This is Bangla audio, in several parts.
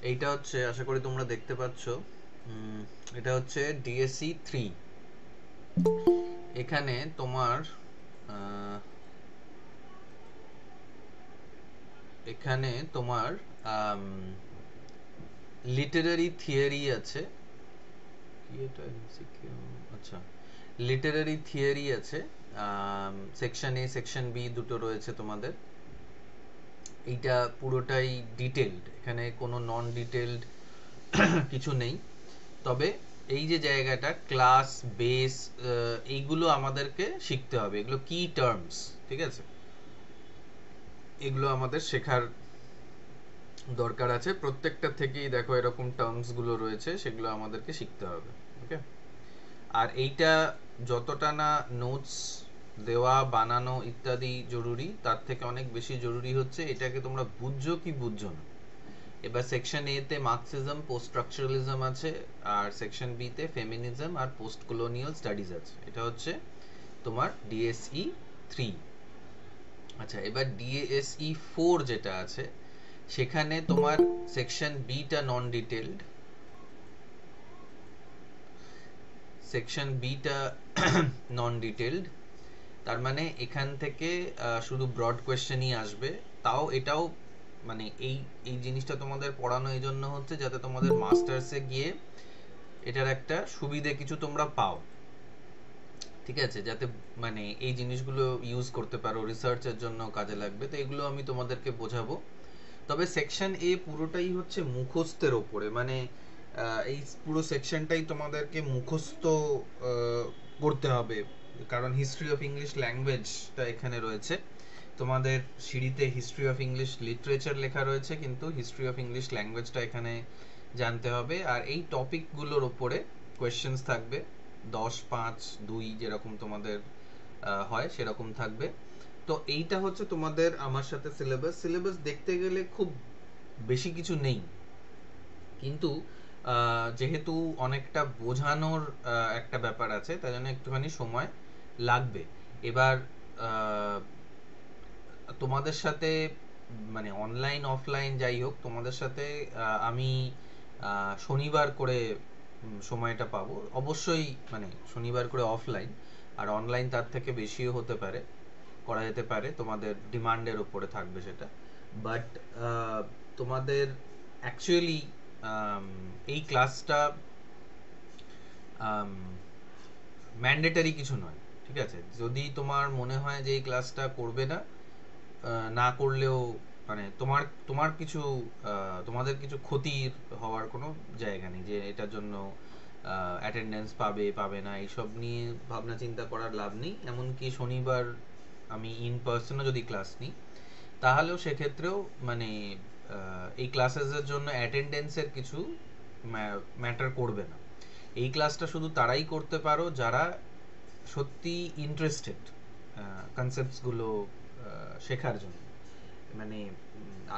এইটা হচ্ছে, আশা করি তোমরা দেখতে পাচ্ছ, এটা হচ্ছে ডিএসসি 3। এখানে তোমার লিটারারি থিওরি আছে। আচ্ছা, লিটারারি থিওরি আছে, সেকশন এ সেকশন বি দুটো রয়েছে তোমাদের। এইটা পুরোটাই ডিটেলড, এখানে কোনো নন ডিটেলড কিছু নেই। তবে এই যে জায়গাটা ক্লাস বেস, এইগুলো আমাদেরকে শিখতে হবে, এগুলো কি টার্মস, ঠিক আছে, এগুলো আমাদের শেখার দরকার আছে। প্রত্যেকটা থেকেই দেখো এরকম টার্মস গুলো রয়েছে, সেগুলো আমাদেরকে শিখতে হবে। ওকে, আর এইটা যতটা না নোটস দেওয়া, বানানো ইত্যাদি জরুরি, তার থেকে অনেক বেশি জরুরি হচ্ছে এটাকে তোমরা বুঝছো কি বুঝছো না। এবার সেকশন এ তে মার্কসিজম, পোস্ট স্ট্রাকচারালিজম আছে, আর সেকশন বি তে ফেমিনিজম আর পোস্ট কলোনিয়াল স্টাডিজ আছে। এটা হচ্ছে তোমার ডিএসই 3। আচ্ছা, এবার ডিএসই 4 যেটা আছে, সেখানে তোমার সেকশন বি টা নন ডিটেইলড, সেকশন বি টা নন ডিটেইলড, তার মানে এখান থেকে শুধু ব্রড কোয়েশ্চেনই আসবে। তাও এটাও মানে এই এই জিনিসটা তোমাদের পড়ানো এই জন্য হচ্ছে যাতে তোমাদের মাস্টার্সে গিয়ে এটার একটা সুবিধে কিছু তোমরা পাও, ঠিক আছে, যাতে মানে এই জিনিসগুলো ইউজ করতে পারো, রিসার্চের জন্য কাজে লাগবে। তো এগুলো আমি তোমাদেরকে বোঝাবো। তবে সেকশন এ পুরোটাই হচ্ছে মুখস্থের ওপরে, মানে এই পুরো সেকশনটাই তোমাদেরকে মুখস্থ করতে হবে, কারণ হিস্ট্রি অফ ইংলিশ ল্যাঙ্গুয়েজটা এখানে রয়েছে। তোমাদের সিঁড়িতে হিস্ট্রি অফ ইংলিশ লিটারেচার লেখা রয়েছে, কিন্তু হিস্ট্রি অফ ইংলিশ ল্যাঙ্গুয়েজটা এখানে জানতে হবে। আর এই টপিকগুলোর ওপরে কোয়েশ্চেন্স থাকবে, 10, 5, 2 যেরকম তোমাদের হয় সেরকম থাকবে। তো এইটা হচ্ছে তোমাদের আমার সাথে সিলেবাস দেখতে গেলে খুব বেশি কিছু নেই, কিন্তু যেহেতু অনেকটা বোঝানোর একটা ব্যাপার আছে, তাই জন্য একটুখানি সময় লাগবে। এবার তোমাদের সাথে মানে অনলাইন অফলাইন যাই হোক, তোমাদের সাথে আমি শনিবার করে সময়টা পাবো অবশ্যই, মানে শনিবার করে অফলাইন, আর অনলাইন তার থেকে বেশিও হতে পারে, করা যেতে পারে, তোমাদের ডিমান্ডের উপরে থাকবে সেটা। বাট তোমাদের অ্যাকচুয়ালি এই ক্লাসটা ম্যান্ডেটারি কিছু নয়, ঠিক আছে। যদি তোমার মনে হয় যে এই ক্লাসটা করবে না, না করলেও মানে তোমার তোমার কিছু তোমাদের কিছু ক্ষতির হওয়ার কোনো জায়গা নেই, যে এটার জন্য অ্যাটেন্ডেন্স পাবে পাবে না এইসব নিয়ে ভাবনা চিন্তা করার লাভ নেই। এমনকি শনিবার আমি ইন পার্সনও যদি ক্লাস নিই, তাহলেও সেক্ষেত্রেও মানে এই ক্লাসেসের জন্য অ্যাটেন্ডেন্সের কিছু ম্যাটার করবে না। এই ক্লাসটা শুধু তারাই করতে পারো যারা সত্যি ইন্টারেস্টেড কনসেপ্টসগুলো শেখার জন্য। মানে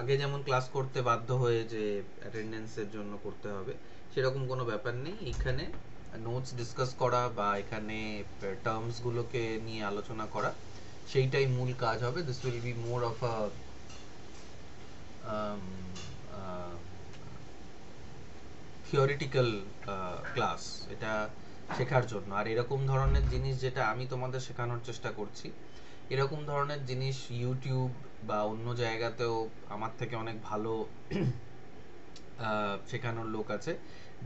আগে যেমন ক্লাস করতে বাধ্য হয়ে যে অ্যাটেন্ডেন্সের জন্য করতে হবে, সেরকম কোনো ব্যাপার নেই। এখানে নোটস ডিসকাস করা বা এখানে টার্মসগুলোকে নিয়ে আলোচনা করা, সেইটাই মূল কাজ হবে। This will be more of a theoretical class, এটা শেখার জন্য। আর এরকম ধরনের জিনিস যেটা আমি তোমাদের শেখানোর চেষ্টা করছি, এরকম ধরনের জিনিস ইউটিউব বা অন্য জায়গাতেও আমার থেকে অনেক ভালো শেখানোর লোক আছে,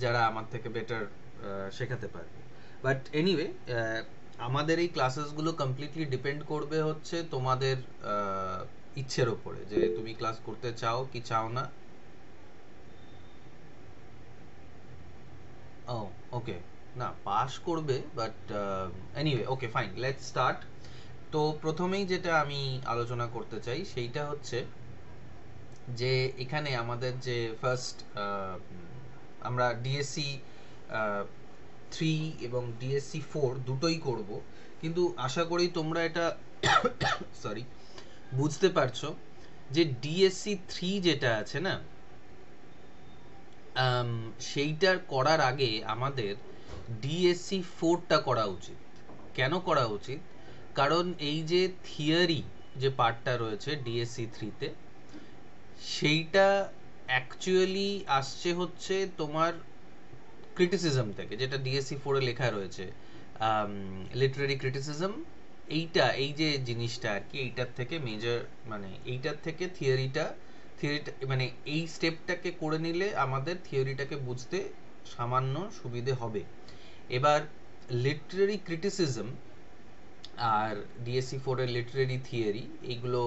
যারা আমার থেকে বেটার শেখাতে পারবে। বাট এনিওয়ে, আমাদের এই ক্লাসেসগুলো কমপ্লিটলি ডিপেন্ড করবে হচ্ছে তোমাদের ইচ্ছের ওপরে, যে তুমি ক্লাস করতে চাও কি চাও না। ও ওকে, না পাস করবে, but anyway okay fine, let's start. তো প্রথমেই যেটা আমি আলোচনা করতে চাই সেইটা হচ্ছে যে এখানে আমাদের যে ফার্স্ট আমরা ডিএসসি 3 এবং ডিএসসি 4 দুটোই করব, কিন্তু আশা করি তোমরা এটা সরি বুঝতে পারছো যে ডিএসসি 3 যেটা আছে না, সেইটার করার আগে আমাদের ডিএসসি 4টা করা উচিত। কেন করা উচিত? কারণ এই যে থিওরি যে পার্টটা রয়েছে ডিএসসি 3 তে, সেইটা অ্যাকচুয়ালি আসছে হচ্ছে তোমার ক্রিটিসিজম থেকে, যেটা ডিএসসি 4 এ লেখা রয়েছে, লিটারারি ক্রিটিসিজম। এই যে জিনিসটা আর কি, এইটার থেকে মেজর, মানে এইটার থেকে থিওরিটা মানে এই স্টেপটাকে করে নিলে আমাদের থিওরিটাকে বুঝতে সামান্য সুবিধে হবে। এবার লিটারারি ক্রিটিসিজম আর ডিএসসি 4 এর লিটারারি থিওরি, এইগুলো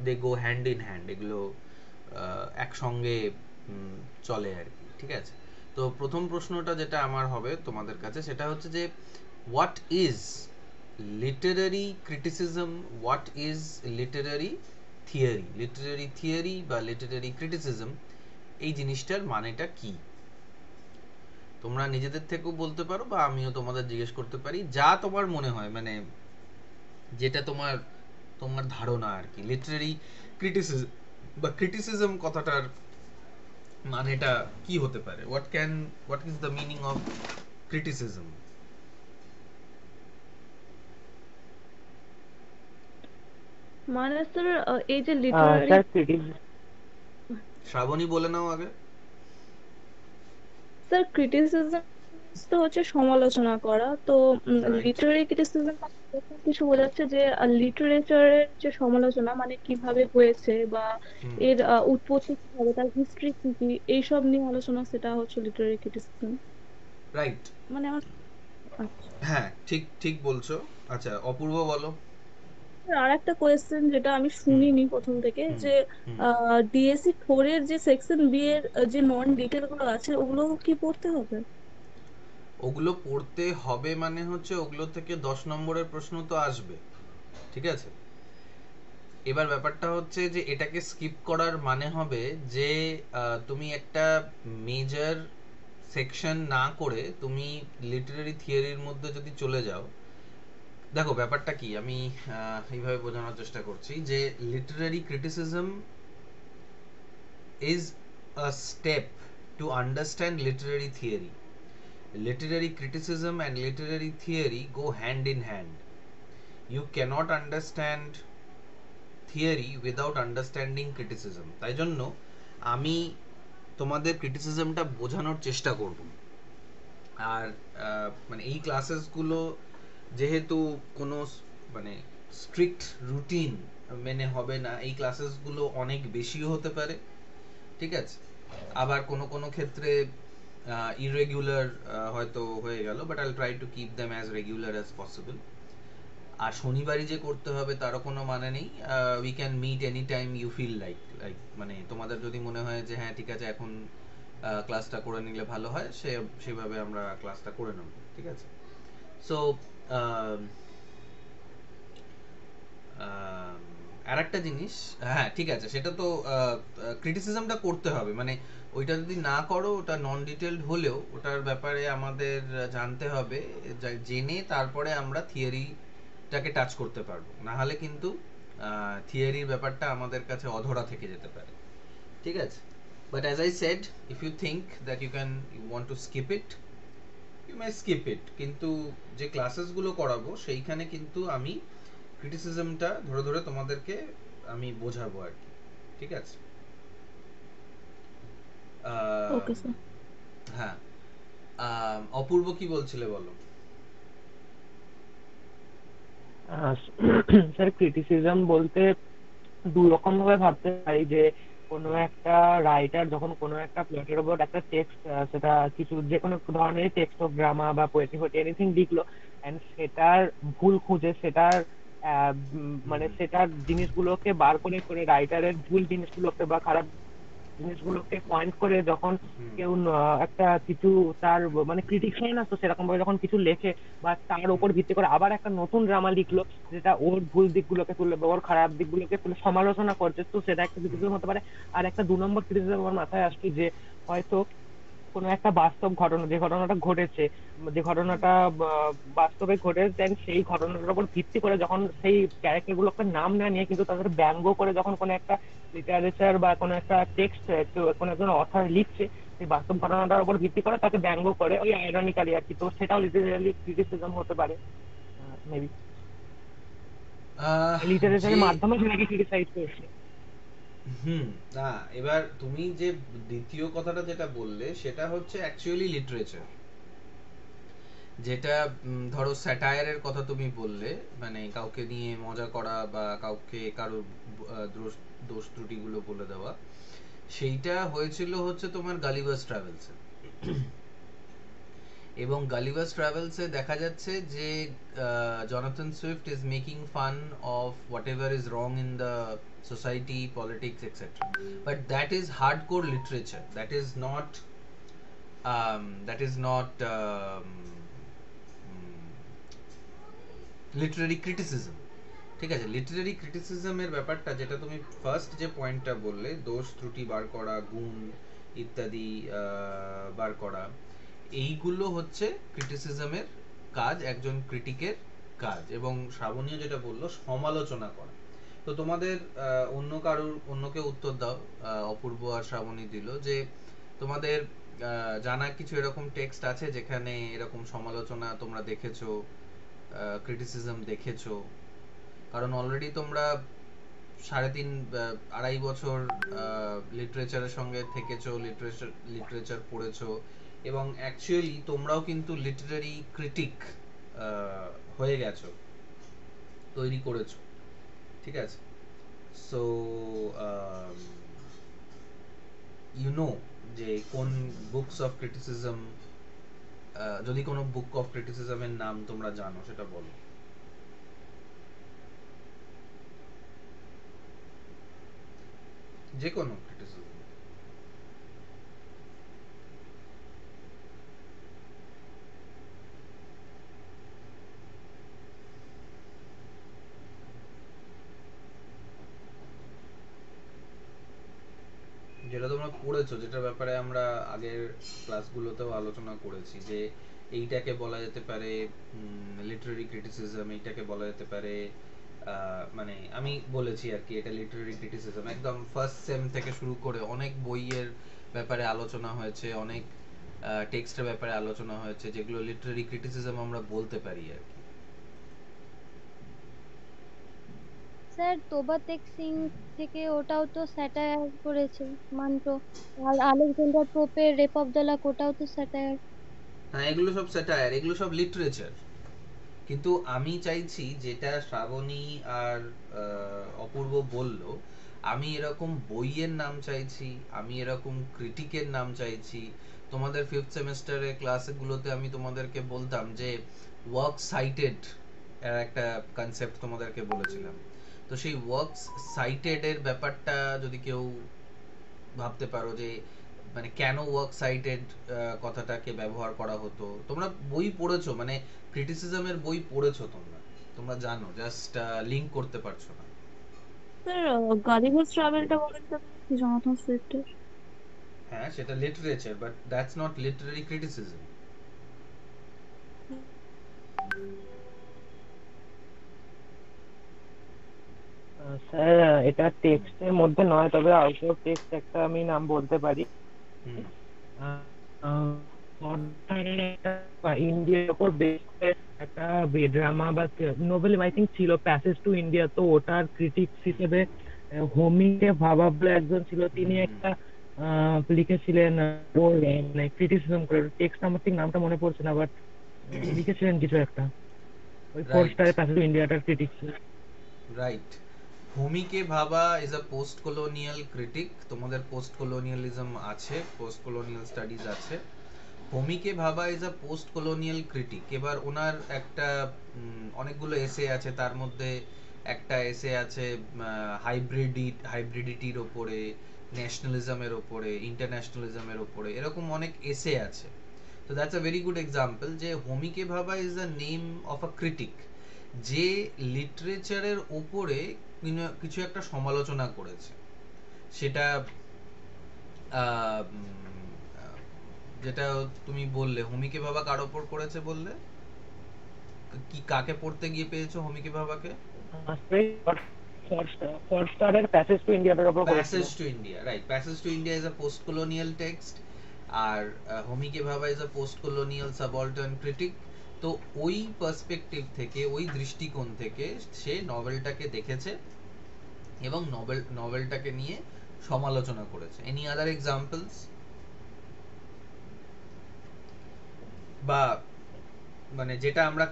দে গো হ্যান্ড ইন হ্যান্ড, এগুলো একসঙ্গে চলে আর কি, ঠিক আছে? তো প্রথম প্রশ্নটা যেটা আমার হবে তোমাদের কাছে, সেটা হচ্ছে যে what is Literary criticism, what is Literary theory? Literary theory বা লিটারারি ক্রিটিসিজম, এই জিনিসটার মানেটা কি? তোমরা নিজেদের থেকেও বলতে পারো বা আমিও তোমাদের জিজ্ঞেস করতে পারি, যা তোমার মনে হয়, মানে যেটা তোমার তোমার ধারণা আর কি। লিটারারি ক্রিটিসিজম বা ক্রিটিসিজম কথাটার মানেটা কি হতে পারে? What is the meaning of criticism? মানে স্যার এই যে লিটারারি, স্যার ক্রিটিসিজম শ্রাবণী বলে নাও আগে। স্যার ক্রিটিসিজম তো হচ্ছে সমালোচনা করা। তো রাইট। লিটারারি ক্রিটিসিজম কিছু বোঝাচ্ছে যে লিটারেচারের যে সমালোচনা মানে কিভাবে হয়েছে বা হুম। এর উৎপত্তি কিভাবে, তার হিস্ট্রি কি কি, এইসব নিয়ে আলোচনা, সেটা হচ্ছে লিটারারি ক্রিটিসিজম। রাইট। মানে আমার, আচ্ছা। হ্যাঁ, ঠিক ঠিক বলছো। আচ্ছা, অপূর্ব বলো। আর একটা কোয়েশ্চেন যেটা আমি হুম শুনিনি প্রথম থেকে, হুম যে হুম ডিএসসি 4 এর যে সেকশন বি এর যে নন ডিটেল গুলো আছে ওগুলো কি পড়তে হবে? ওগুলো পড়তে হবে মানে হচ্ছে ওগুলো থেকে 10 নম্বরের প্রশ্ন তো আসবে, ঠিক আছে? এবার ব্যাপারটা হচ্ছে যে এটাকে স্কিপ করার মানে হবে যে তুমি একটা মেজর সেকশন না করে তুমি লিটারারি থিওরির মধ্যে যদি চলে যাও। দেখো ব্যাপারটা কি, আমি এইভাবে বোঝানোর চেষ্টা করছি যে Literary criticism is a step to understand Literary theory. Literary criticism and Literary theory go hand in hand. You cannot understand theory without understanding criticism. তাই জন্য আমি তোমাদের ক্রিটিসিজমটা বোঝানোর চেষ্টা করব। আর মানে এই ক্লাসেসগুলো যেহেতু কোনো মানে স্ট্রিক্ট রুটিন মেনে হবে না, এই ক্লাসেসগুলো অনেক বেশিও হতে পারে, ঠিক আছে? আবার কোনো কোনো ক্ষেত্রে ইরেগুলার হয়তো হয়ে গেল, but I will try to keep them as regular as possible. আর শনিবারই যে করতে হবে তারও কোনো মানে নেই। We can meet any time you feel like মানে তোমাদের যদি মনে হয় যে হ্যাঁ ঠিক আছে এখন ক্লাসটা করে নিলে ভালো হয়, সেভাবে আমরা ক্লাসটা করে নেব, ঠিক আছে? সো আর একটা জিনিস, হ্যাঁ ঠিক আছে, সেটা তো ক্রিটিসিজমটা করতে হবে, মানে ওইটা যদি না করো ওটা নন ডিটেলড হলেও ওটার ব্যাপারে আমাদের জানতে হবে। জেনে তারপরে আমরা থিওরিটাকে টাচ করতে পারবো, না হলে কিন্তু থিওরির ব্যাপারটা আমাদের কাছে অধরা থেকে যেতে পারে, ঠিক আছে? But as I said, if you think that you want to skip it, you may skip it. কিন্তু যে ক্লাসেসগুলো করাবো সেইখানে কিন্তু আমি ক্রিটিসিজমটা ধরে ধরে তোমাদেরকে আমি বোঝাবো আর কি, ঠিক আছে? ওকে আম, স্যার। হ্যাঁ। অপূর্ব কি বলছিলে বলো। স্যার ক্রিটিসিজম বলতে দু রকম ভাবে ভাবতে পারি, যে কোনো একটা রাইটার যখন কোনো একটা প্লটের উপর একটা টেক্সট, সেটা কিছু যে কোনো ধরনের টেক্সট অফ ড্রামা বা পোয়েট্রি ফোয়েট্রি এনিথিং লিখলো, এন্ড সেটার ভুল খুঁজে সেটার হুম মানে সেটার জিনিসগুলোকে বার করে করে রাইটারের ভুল জিনিসগুলোকে বা খারাপ জিনিসগুলোকে পয়েন্ট করে যখন হুম কেউ একটা কিছু তার মানে ক্রিটিক্স হয় না, তো সেরকম ভাবে যখন কিছু লেখে বা তার হুম উপর ভিত্তি করে আবার একটা নতুন ড্রামা লিখলো, যেটা ওর ভুল দিকগুলোকে তুলে বা ওর খারাপ দিকগুলোকে তুলে সমালোচনা করছে, তো সেটা একটা হুম ক্রিটিসিজম হতে পারে। আর একটা 2 নম্বর ক্রিটিসিজম আমার মাথায় আসছে, যে হয়তো কোনো একটা বাস্তব ঘটনা, যে ঘটনাটা ঘটেছে, যে হুম ঘটনাটা বাস্তবে ঘটেছে, দেন সেই ঘটনাটার উপর ভিত্তি করে যখন সেই ক্যারেক্টার গুলোকে নাম না নিয়ে কিন্তু তাদের ব্যঙ্গ করে যখন কোনো একটা লিটারেচার বা কোনো একটা টেক্সট কোনো একজন অথার লিখছে, সেই বাস্তব ঘটনাটার উপর ভিত্তি করে তাকে ব্যঙ্গ করে ওই আইরনিক্যালি আর কি, তো সেটাও লিটারেলি ক্রিটিসিজম হতে পারে মেবি, আহ, যে লিটারেচারের মাধ্যমে সেটাকে ক্রিটিসাইজ করছে। হুম। না, এবার তুমি যে দ্বিতীয় কথাটা যেটা বললে সেটা হচ্ছে অ্যাকচুয়ালি লিটারেচার, যেটা ধরো স্যাটায়ারের কথা তুমি বললে, মানে কাউকে নিয়ে মজা করা বা কাউকে কারোর দোষ দোষ ত্রুটিগুলো বলে দেওয়া, সেইটা হয়েছিল হচ্ছে তোমার গালিভার্স ট্রাভেলসে। এবং গালিভার্স ট্রাভেলসে দেখা যাচ্ছে যে Jonathan Swift is making fun of what ever is wrong in the society, politics, etcetera, but that is hardcore literature, that is not Literary criticism. ঠিক আছে, লিটারারি ক্রিটিসিজমের ব্যাপারটা যেটা তুমি ফার্স্ট যে পয়েন্টটা বললে, দোষ ত্রুটি বার করা, গুণ ইত্যাদি বার করা, এইগুলো হচ্ছে ক্রিটিসিজমের কাজ, একজন ক্রিটিকের কাজ। এবং শ্রাবণীয় যেটা বললো সমালোচনা করা, তো তোমাদের অন্য কেউ উত্তর দাও। অপূর্ব আর শ্রাবণী দিল যে তোমাদের জানা কিছু এরকম টেক্সট আছে যেখানে এরকম সমালোচনা তোমরা দেখেছো, ক্রিটিসিজম দেখেছো? কারণ অলরেডি তোমরা 3.5-2.5 বছর লিটারেচারের সঙ্গে থেকেছো, লিটারেচার পড়েছো, এবং অ্যাকচুয়ালি তোমরাও কিন্তু লিটারারি ক্রিটিক হয়ে গেছো, তৈরি করেছো। ঠিক আছে, সো ইউ নো যে কোন বুকস অফ ক্রিটিসিজম, যদি কোনো বুক অফ ক্রিটিসিজমের নাম তোমরা জানো সেটা বলো। যে কোনো ক্রিটিসিজম। যেটা তোমরা পড়েছো, যেটার ব্যাপারে আমরা আগের ক্লাসগুলোতেও আলোচনা করেছি, যে এইটাকে বলা যেতে পারে লিটারারি ক্রিটিসিজম, এইটাকে বলা যেতে পারে মানে আমি বলেছি আর কি, এটা লিটারারি ক্রিটিসিজম। একদম ফার্স্ট সেম থেকে শুরু করে অনেক বইয়ের ব্যাপারে আলোচনা হয়েছে, অনেক টেক্সটের ব্যাপারে আলোচনা হয়েছে, যেগুলো লিটারারি ক্রিটিসিজম আমরা বলতে পারি আর কি। স্যার তোবা টেক সিং থেকে ওটাও তো স্যাটায়ার করেছে মানতো। আর আলেকজান্ডার পোপের রেপ অফ দ্য লক ওটাও তো স্যাটায়ার। হ্যাঁ, এগুলো সব স্যাটায়ার, এগুলো সব লিটারেচার। কিন্তু আমি চাইছি যেটা শ্রাবণী আর অপূর্ব বলল, আমি এরকম বইয়ের নাম চাইছি, আমি এরকম ক্রিটিকের নাম চাইছি। তোমাদের ফিফথ সেমেস্টারের ক্লাসগুলোতে আমি তোমাদেরকে বলতাম যে ওয়ার্ক সাইটেড এর একটা কনসেপ্ট তোমাদেরকে বলেছিলাম। তো সেই ওয়ার্ক সাইটেড এর ব্যাপারটা যদি কেউ ভাবতে পারো যে মানে কেন ওয়ার্ক সাইটেড কথাটাকে ব্যবহার করা হতো, তোমরা বই পড়েছো, মানে ক্রিটিসিজমের বই পড়েছো, তোমরা তোমরা জানো, জাস্ট লিংক করতে পারছো না। স্যার গালিভার্স ট্রাভেলটা বলেন তো আপনি, জনাথন সুইফটের। হ্যাঁ, সেটা literature, but that's not Literary criticism. Sir এটা টেক্সটের মধ্যে নয়, তবে আউট অফ টেক্সট একটা আমি নাম বলতে পারি। হুম। ইন্ডিয়ার উপর বেস করে একটা ড্রামা বা নোবেল আই থিঙ্ক ছিল, প্যাসেজ টু ইন্ডিয়া। তো ওটার ক্রিটিক্স হিসেবে হোমিকে ভাবা বলে একজন ছিল, তিনি একটা লিখেছিলেন ওর মানে ক্রিটিসিজম করে। টেক্সট আমার ঠিক নামটা মনে পড়ছে না, বাট লিখেছিলেন কিছু একটা, ওই 4 রাইট, স্টারের প্যাসেজ টু ইন্ডিয়াটার ক্রিটিক্স। রাইট। ভূমিকে Bhabha is a post colonial critic. তোমাদের পোস্ট কলোনিয়ালিজম আছে, পোস্ট কলোনিয়াল স্টাডিজ আছে। ভূমিকে Bhabha is a post colonial critic. এবার ওনার একটা অনেকগুলো এসে আছে, তার মধ্যে একটা এসে আছে হাইব্রিডিটির ওপরে, ন্যাশনালিজমের ওপরে, ইন্টারন্যাশনালিজমের ওপরে, এরকম অনেক এসে আছে। তো that's a very good example যে হোমিকে ভাবা is a name of a critic, যে লিটারেচারের ওপরে কিছু একটা সমালোচনা করেছে। সেটা যেটা তুমি বললে হোমিকে ভাবা কার ওপর করেছে বললে, কি কাকে পড়তে গিয়ে পেয়েছো হোমিকে ভাবাকে? ফরস্টারের প্যাসেজ টু ইন্ডিয়াটার উপর করেছিল। Passage to India, right. Passage to India is a post colonial text, আর হোমিকে ভাবা is a post colonial subaltern critique. তো ওই পার্সপেক্টিভ থেকে, ওই দৃষ্টিকোণ থেকে সে নভেলটাকে দেখেছে, এবং নভেলটাকে নিয়ে সমালোচনা করেছে। Any other examples? বা মানে যেটা আমরা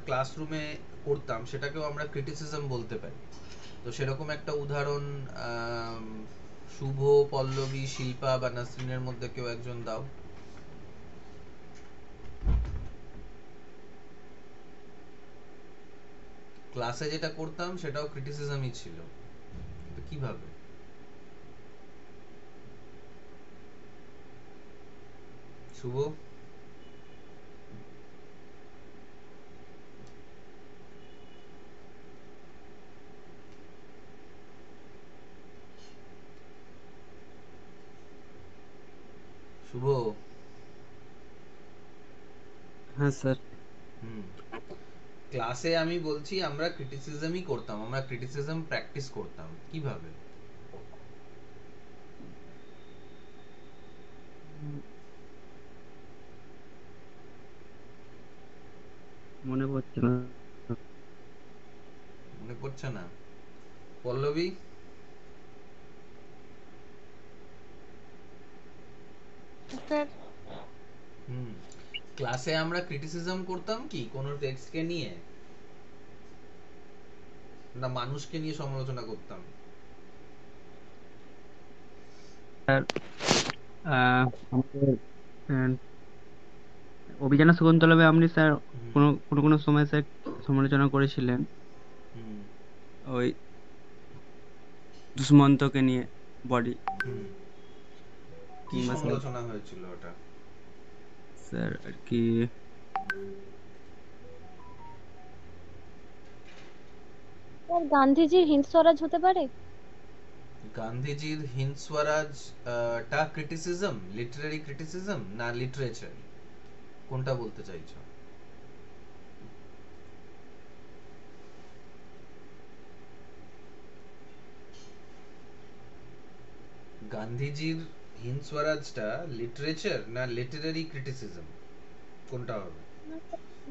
ক্লাসরুমে করতাম সেটাকেও আমরা ক্রিটিসিজম বলতে পারি। তো সেরকম একটা উদাহরণ শুভ, পল্লবী, শিল্পা বা নাসরিনের মধ্যে কেউ একজন দাও। ক্লাসে যেটা করতাম সেটাও ক্রিটিসিজমই ছিল, তো কিভাবে? শুভ? শুভ? হ্যাঁ স্যার। ক্লাসে আমি বলছি আমরা ক্রিটিসিজমই করতাম, আমরা ক্রিটিসিজম প্র্যাকটিস করতাম, কিভাবে? মনে পড়ছে না। মনে পড়ছে না? পল্লবী? স্যার ক্লাসে আমরা ক্রিটিসিজম করতাম কি কোনো টেক্সটকে নিয়ে, না মানুষকে নিয়ে সমালোচনা করতাম? আমাদের অভিযান শকুন্তলাবে আপনি স্যার কোনো কোনো কোনো সময় স্যার সমালোচনা করেছিলেন ওই দুষ্মন্তকে নিয়ে, বডি। কি সমালোচনা হয়েছিল ওটা? স্যার আর কি স্যার গান্ধীজির হিন্দ স্বরাজ হতে পারে? গান্ধীজির হিন্দ স্বরাজ টা ক্রিটিসিজম, লিটারারি ক্রিটিসিজম না লিটারেচার, কোনটা বলতে চাইছো? গান্ধীজির হিন্দ স্বরাজটা লিটারেচার না লিটারারি ক্রিটিসিজম, কোনটা হবে?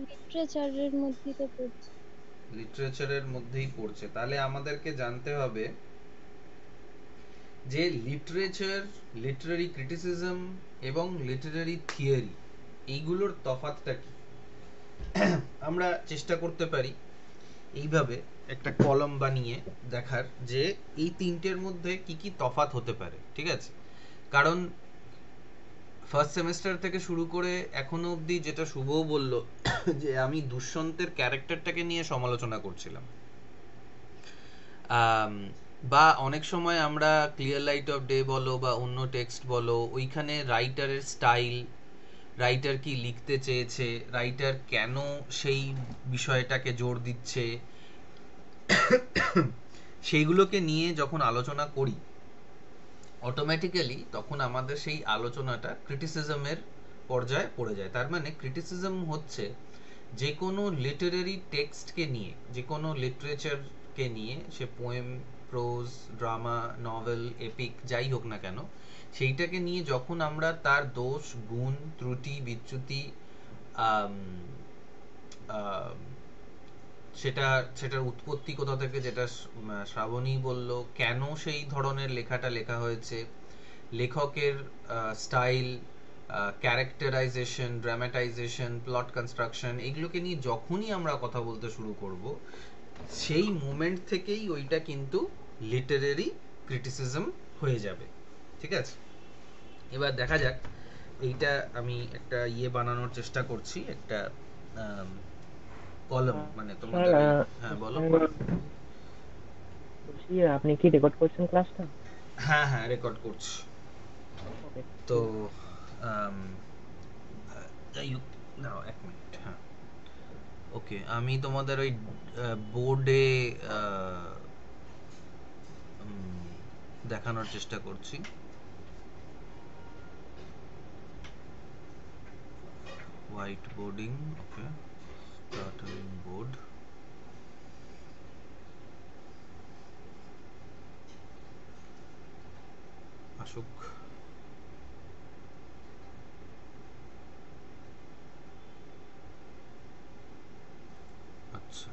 লিটারেচারের মধ্যেই তো পড়ছে। লিটারেচারের মধ্যেই পড়ছে, তাহলে আমাদেরকে জানতে হবে যে লিটারেচার, লিটারারি ক্রিটিসিজম এবং লিটারারি থিওরি এইগুলোর তফাৎটা কি। আমরা চেষ্টা করতে পারি এইভাবে একটা কলম বানিয়ে দেখার যে এই তিনটের মধ্যে কি কি তফাৎ হতে পারে, ঠিক আছে? কারণ ফার্স্ট সেমিস্টার থেকে শুরু করে এখনো অবধি যেটা শুভও বলল যে আমি দুষ্যন্তের ক্যারেক্টারটাকে নিয়ে সমালোচনা করছিলাম, বা অনেক সময় আমরা ক্লিয়ার লাইট অফ ডে বলো বা অন্য টেক্সট বলো, ওইখানে রাইটারের স্টাইল, রাইটার কি লিখতে চেয়েছে, রাইটার কেন সেই বিষয়টাকে জোর দিচ্ছে, সেইগুলোকে নিয়ে যখন আলোচনা করি অটোমেটিক্যালি তখন আমাদের সেই আলোচনাটা ক্রিটিসিজমের পর্যায়ে পড়ে যায়। তার মানে ক্রিটিসিজম হচ্ছে যে কোনো লিটারেরি টেক্সটকে নিয়ে, যে কোনো লিটারেচারকে নিয়ে, সে poem, prose, drama, novel, epic যাই হোক না কেন, সেইটাকে নিয়ে যখন আমরা তার দোষ, গুণ, ত্রুটি, বিচ্যুতি, সেটার উৎপত্তি কোথা থেকে, যেটা শ্রাবণী বলল, কেন সেই ধরনের লেখাটা লেখা হয়েছে, লেখকের style, characterisation, dramatisation, plot construction, এগুলোকে নিয়ে যখনই আমরা কথা বলতে শুরু করব সেই মোমেন্ট থেকেই ওইটা কিন্তু লিটারেরি ক্রিটিসিজম হয়ে যাবে, ঠিক আছে? এবার দেখা যাক, এইটা আমি একটা বানানোর চেষ্টা করছি, একটা কলম, মানে তোমাদের। হ্যাঁ বলো। আপনি কি রেকর্ড করছেন ক্লাসটা? হ্যাঁ হ্যাঁ রেকর্ড করছি। তো যাই হোক, দাঁড়াও এক মিনিট। হ্যাঁ ওকে, আমি তোমাদের ওই বোর্ডে দেখানোর চেষ্টা করছি। হোয়াইট বোর্ডিং, ওকে, স্টার্টিং বোর্ড। আসুক। আচ্ছা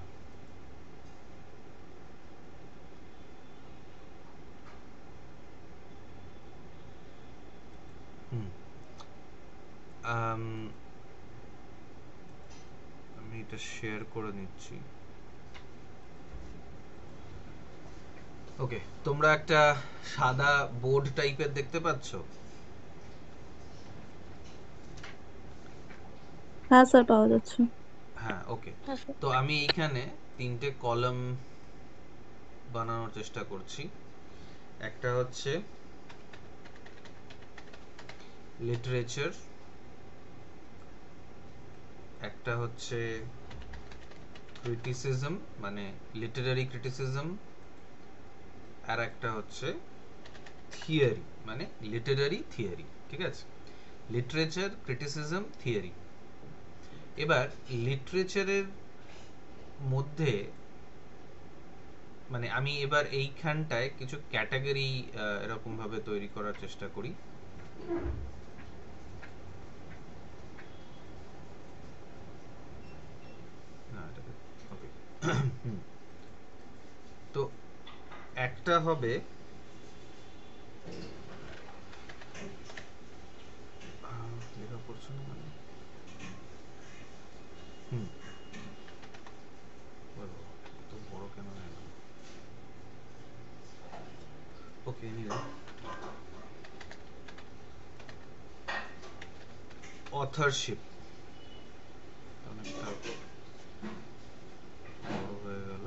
আমি এটা শেয়ার করে নিচ্ছি। ওকে, তোমরা একটা সাদা বোর্ড টাইপের দেখতে পাচ্ছ? হ্যাঁ স্যার, পাওয়া যাচ্ছে। হ্যাঁ, ওকে। হ্যাঁ স্যার। তো আমি এইখানে তিনটে কলাম বানানোর চেষ্টা করছি। একটা হচ্ছে লিটারেচার, একটা হচ্ছে ক্রিটিসিজম মানে লিটারারি ক্রিটিসিজম, আর একটা হচ্ছে থিওরি মানে লিটারারি থিওরি। ঠিক আছে, লিটারেচার, ক্রিটিসিজম, থিওরি। এবার লিটারেচারের মধ্যে মানে আমি এবার এইখানটায় কিছু ক্যাটাগরি এরকম ভাবে তৈরি করার চেষ্টা করি। ওকে, তো একটা হবে লেখা পড়ছে না মানে তো বড় কেন হয়ে গেল? ওকে, এনিওয়ে, অথরশিপ অনেকটা বড় হয়ে গেল।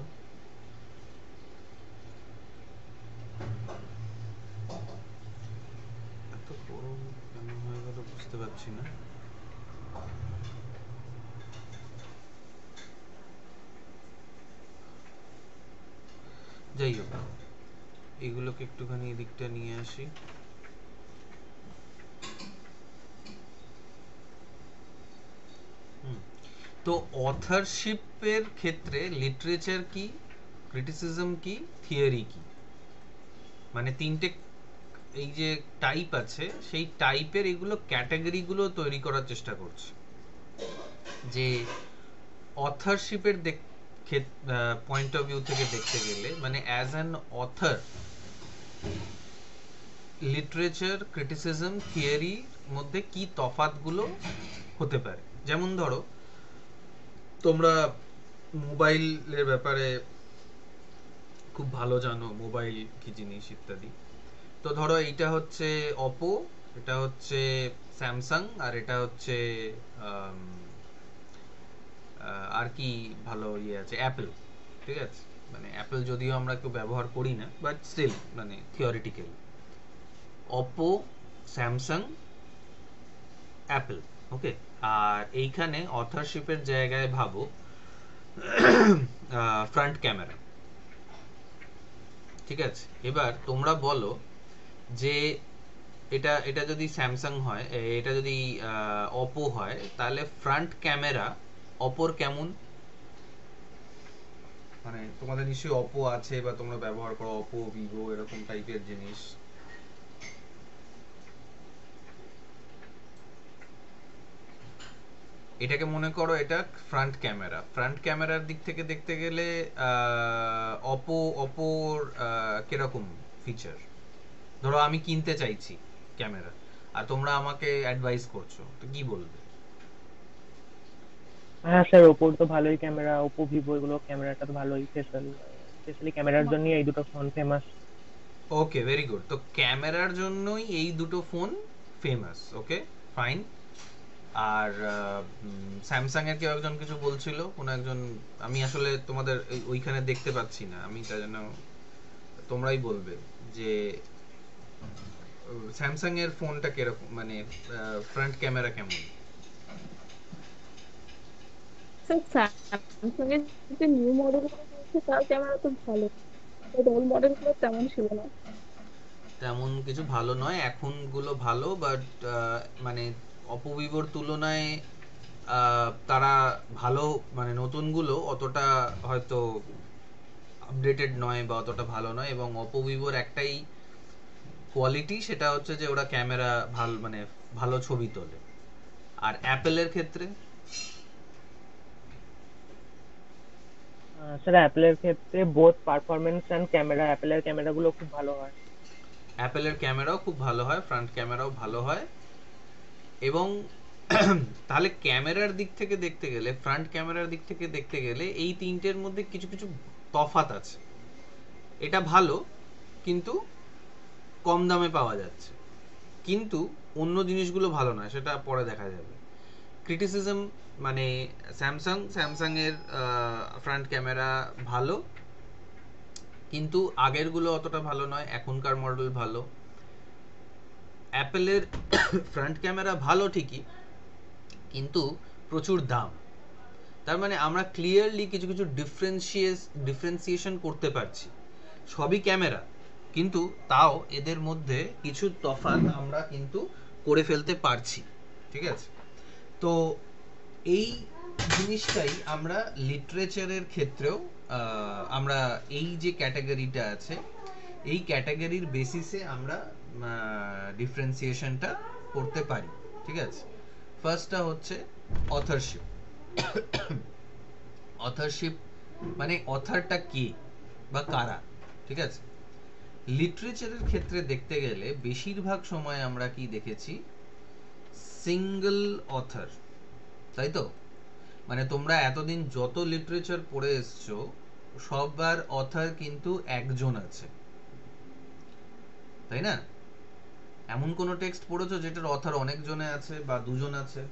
এত বড় কেন হয়ে গেল বুঝতে পারছি না। যাই হোক, এগুলোকে একটুখানি এদিকটা নিয়ে আসি। তো অথরশিপের ক্ষেত্রে লিটারেচার কি, ক্রিটিসিজম কি, থিওরি কি, মানে তিনটে এই যে টাইপ আছে সেই টাইপের এগুলো ক্যাটাগরি গুলো তৈরি করার চেষ্টা করছে। যে অথরশিপের পয়েন্ট অফ ভিউ থেকে দেখতে গেলে মানে as an author literature, criticism, থিওরির মধ্যে কি তফাৎগুলো হতে পারে। যেমন ধরো তোমরা মোবাইলের ব্যাপারে খুব ভালো জানো, মোবাইল কি জিনিস ইত্যাদি। তো ধরো এইটা হচ্ছে অপো, এটা হচ্ছে স্যামসাং, আর এটা হচ্ছে আর কি ভালো ইয়ে আছে, অ্যাপল। ঠিক আছে, মানে অ্যাপল যদিও আমরা কেউ ব্যবহার করি না, বাট স্টিল মানে থিওরিটিক্যালি অপো, স্যামসাং, অ্যাপল। ওকে, আর এইখানে অথরশিপের জায়গায় ভাবো ফ্রন্ট ক্যামেরা। ঠিক আছে, এবার তোমরা বলো যে এটা এটা যদি স্যামসাং হয়, এটা যদি অপো হয়, তাহলে ফ্রন্ট ক্যামেরা অপোর কেমন? মানে তোমাদের নিশ্চয়ই অপো আছে বা তোমরা ব্যবহার করো অপো, ভিভো এরকম টাইপের জিনিস। এটাকে মনে করো এটা ফ্রন্ট ক্যামেরা। ফ্রন্ট ক্যামেরার দিক থেকে দেখতে গেলে অপোর কিরকম ফিচার? ধরো আমি কিনতে চাইছি ক্যামেরা, আর তোমরা আমাকে অ্যাডভাইস করছো, তো কি বলবে? হ্যাঁ স্যার, ওপোর তো ভালোই ক্যামেরা, ওপো ভিভো এগুলো ক্যামেরাটা তো ভালোই, স্পেশালি ক্যামেরার জন্যই এই দুটো ফোন ফেমাস। ওকে, ভেরি গুড। তো ক্যামেরার জন্যই এই দুটো ফোন ফেমাস। ওকে, ফাইন। আর স্যামসাং এর কেউ একজন কিছু বলছিল, কোন একজন, আমি আসলে তোমাদের ওইখানে দেখতে পাচ্ছি না, আমি তাই জন্য তোমরাই বলবে যে স্যামসাং এর ফোনটা কিরকম, মানে ফ্রন্ট ক্যামেরা কেমন? স্যার স্যামসাং এর যে নিউ মডেল গুলো রয়েছে তার ক্যামেরা তো ভালো, ওল্ড মডেল গুলো তেমন ছিল না। তেমন কিছু ভালো নয়, এখন গুলো ভালো, বাট মানে অপো ভিভোর তুলনায় তারা ভালো, মানে নতুন গুলো অতটা হয়তো আপডেটেড নয় বা অতটা ভালো নয়। এবং অপো ভিভোর একটাই কোয়ালিটি, সেটা হচ্ছে যে ওরা ক্যামেরা ভালো, মানে ভালো ছবি তোলে। আর অ্যাপেলের ক্ষেত্রে স্যার অ্যাপেলের ক্ষেত্রে বোথ পারফরমেন্স অ্যান্ড ক্যামেরা, অ্যাপেলের ক্যামেরাগুলো খুব ভালো হয়। অ্যাপেলের ক্যামেরাও খুব ভালো হয়, ফ্রন্ট ক্যামেরাও ভালো হয়। এবং তাহলে ক্যামেরার দিক থেকে দেখতে গেলে, ফ্রন্ট ক্যামেরার দিক থেকে দেখতে গেলে এই তিনটের মধ্যে কিছু কিছু তফাৎ আছে। এটা ভালো, কিন্তু কম দামে পাওয়া যাচ্ছে, কিন্তু অন্য জিনিসগুলো ভালো নয়, সেটা পরে দেখা যাবে। ক্রিটিসিজম মানে স্যামসাং এর ফ্রন্ট ক্যামেরা ভালো, কিন্তু আগেরগুলো অতটা ভালো নয়, এখনকার মডেল ভালো। অ্যাপেলের ফ্রন্ট ক্যামেরা ভালো ঠিকই, কিন্তু প্রচুর দাম। তার মানে আমরা ক্লিয়ারলি কিছু কিছু ডিফারেন্সিয়েশন করতে পারছি। সবই ক্যামেরা, কিন্তু তাও এদের মধ্যে কিছু তফাৎ আমরা কিন্তু করে ফেলতে পারছি, ঠিক আছে? তো এই জিনিসটাই আমরা লিটারেচারের ক্ষেত্রেও আমরা এই যে ক্যাটাগরিটা আছে, এই ক্যাটাগরির বেসিসে আমরা ডিফারেন্সিয়েশনটা করতে পারি, ঠিক আছে? ফার্স্টটা হচ্ছে অথরশিপ। অথরশিপ মানে অথরটা কে বা কারা, ঠিক আছে? লিটারেচারের ক্ষেত্রে দেখতে গেলে বেশিরভাগ সময় আমরা কি দেখেছি, সিঙ্গেল অথর, তাই তো? মানে তোমরা এতদিন যত লিটারেচার পড়ে এসছো, সবার অথর কিন্তু একজন আছে, তাই না? এমন কোন টেক্সট পড়েছো যেটার অথর অনেক জনে আছে বা দুজন আছে?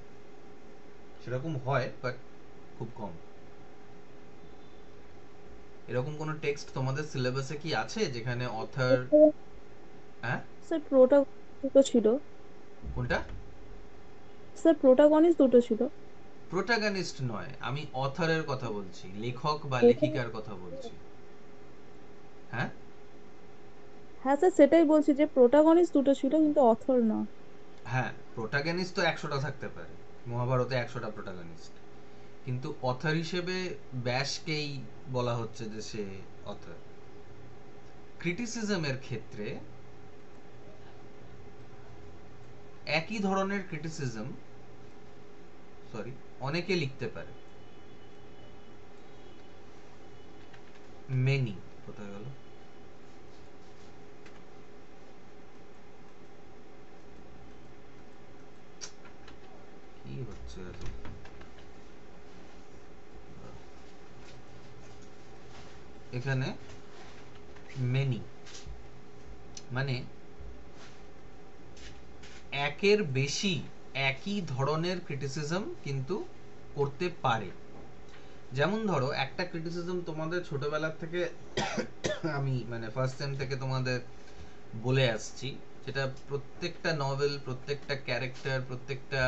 সেরকম হয়, বাট খুব কম। এরকম কোন টেক্সট তোমাদের সিলেবাসে কি আছে যেখানে অথর? হ্যাঁ স্যার প্রোটাগনিস্ট দুটো ছিল। কোনটা? স্যার প্রোটাগনিস্ট দুটো ছিল। প্রোটাগনিস্ট নয়, আমি অথরের কথা বলছি, লেখক বা লেখিকার কথা বলছি। হ্যাঁ হ্যাঁ স্যার, সেটাই বলছি যে প্রোটাগনিস্ট দুটো ছিল, কিন্তু অথর না। হ্যাঁ, প্রোটাগনিস্ট তো 100টা থাকতে পারে, মহাভারতে 100টা প্রোটাগনিস্ট, কিন্তু অথর হিসেবে ব্যাসকেই বলা হচ্ছে যে সে অথর। ক্রিটিসিজমের ক্ষেত্রে একই ধরনের ক্রিটিসিজম অনেকে লিখতে পারে। মেনি কোথায় গেল? কি হচ্ছে এত? এখানে মেনি মানে একের বেশি একই ধরনের ক্রিটিসিজম কিন্তু করতে পারে। যেমন ধরো, একটা ক্রিটিসিজম তোমাদের ছোটবেলা থেকে আমি মানে ফার্স্ট সেম থেকে তোমাদের বলে আসছি, যেটা প্রত্যেকটা নভেল, প্রত্যেকটা ক্যারেক্টার, প্রত্যেকটা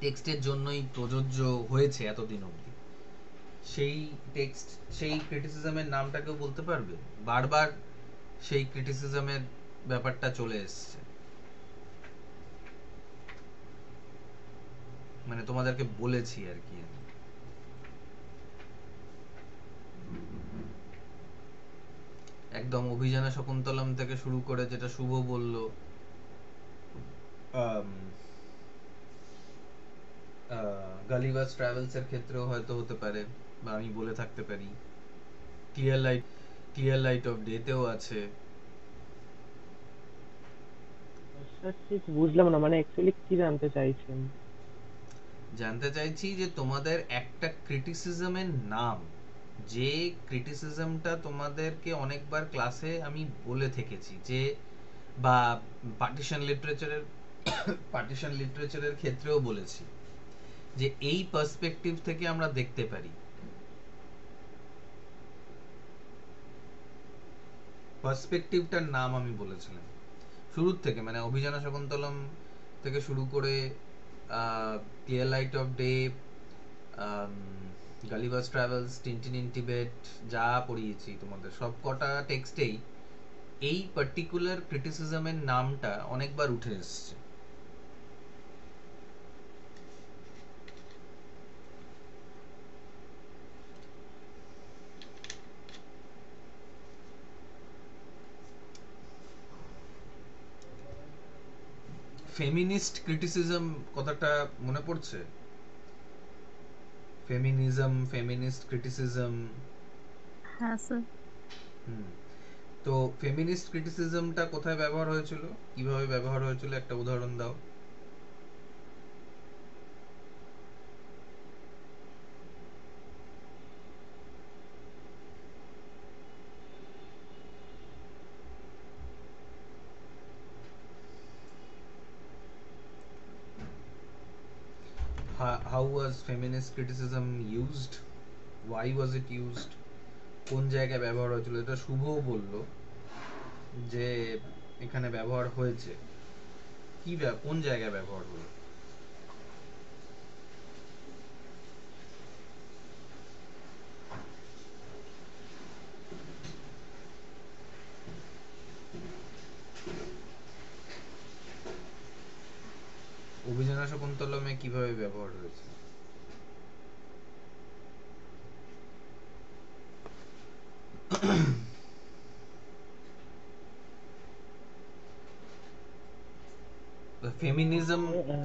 টেক্সটের জন্যই প্রযোজ্য হয়েছে এতদিন অবধি। সেই টেক্সট, সেই ক্রিটিসিজমের নামটা কেউ বলতে পারবে? বারবার সেই ক্রিটিসিজমের ব্যাপারটা চলে এসছে, মানে তোমাদেরকে বলেছি আর কি। একদম অভিযানে শকুন্তলম থেকে শুরু করে যেটা শুভ বলল, গালিভার্স ট্রাভেলস এর ক্ষেত্রেও হয়তো হতে পারে, বা আমি বলে থাকতে পারি। ক্লিয়ার লাইট অফ ডে তেও আছে। স্যার ঠিক বুঝলাম না, মানে অ্যাকচুয়ালি কি জানতে চাইছেন? জানতে চাইছি যে তোমাদের একটা ক্রিটিসিজমের নাম, যে ক্রিটিসিজমটা তোমাদেরকে অনেকবার ক্লাসে আমি বলে থেকেছি, যে বা পার্টিশন লিটারেচারের ক্ষেত্রেও বলেছি, যে এই পার্সপেক্টিভ থেকে আমরা দেখতে পারি। পার্সপেক্টিভটার নাম আমি বলেছিলাম শুরুর থেকে, মানে অভিযান শকুন্তলম থেকে শুরু করে clear light off day, Gulliver's travels, Tintin in Tibet, যা পড়িয়েছি তোমাদের সব কটা টেক্সটেই এই পার্টিকুলার ক্রিটিসিজমের নামটা অনেকবার উঠে এসছে। ফেমিনিস্ট ক্রিটিসিজম কথাটা মনে পড়ছে? Feminist criticism. হ্যাঁ স্যার। তো ফেমিনিস্ট ক্রিটিসিজমটা কোথায় ব্যবহার হয়েছিল, কিভাবে ব্যবহার হয়েছিল, একটা উদাহরণ দাও। how was feminist criticism used, why was it used, কোন জায়গায় ব্যবহার হয়েছিল, এটা শুভও বললো যে এখানে ব্যবহার হয়েছে, কি কোন জায়গায় ব্যবহার হলো। অভিযান শকুন্তলমে কিভাবে ব্যবহার হয়েছে?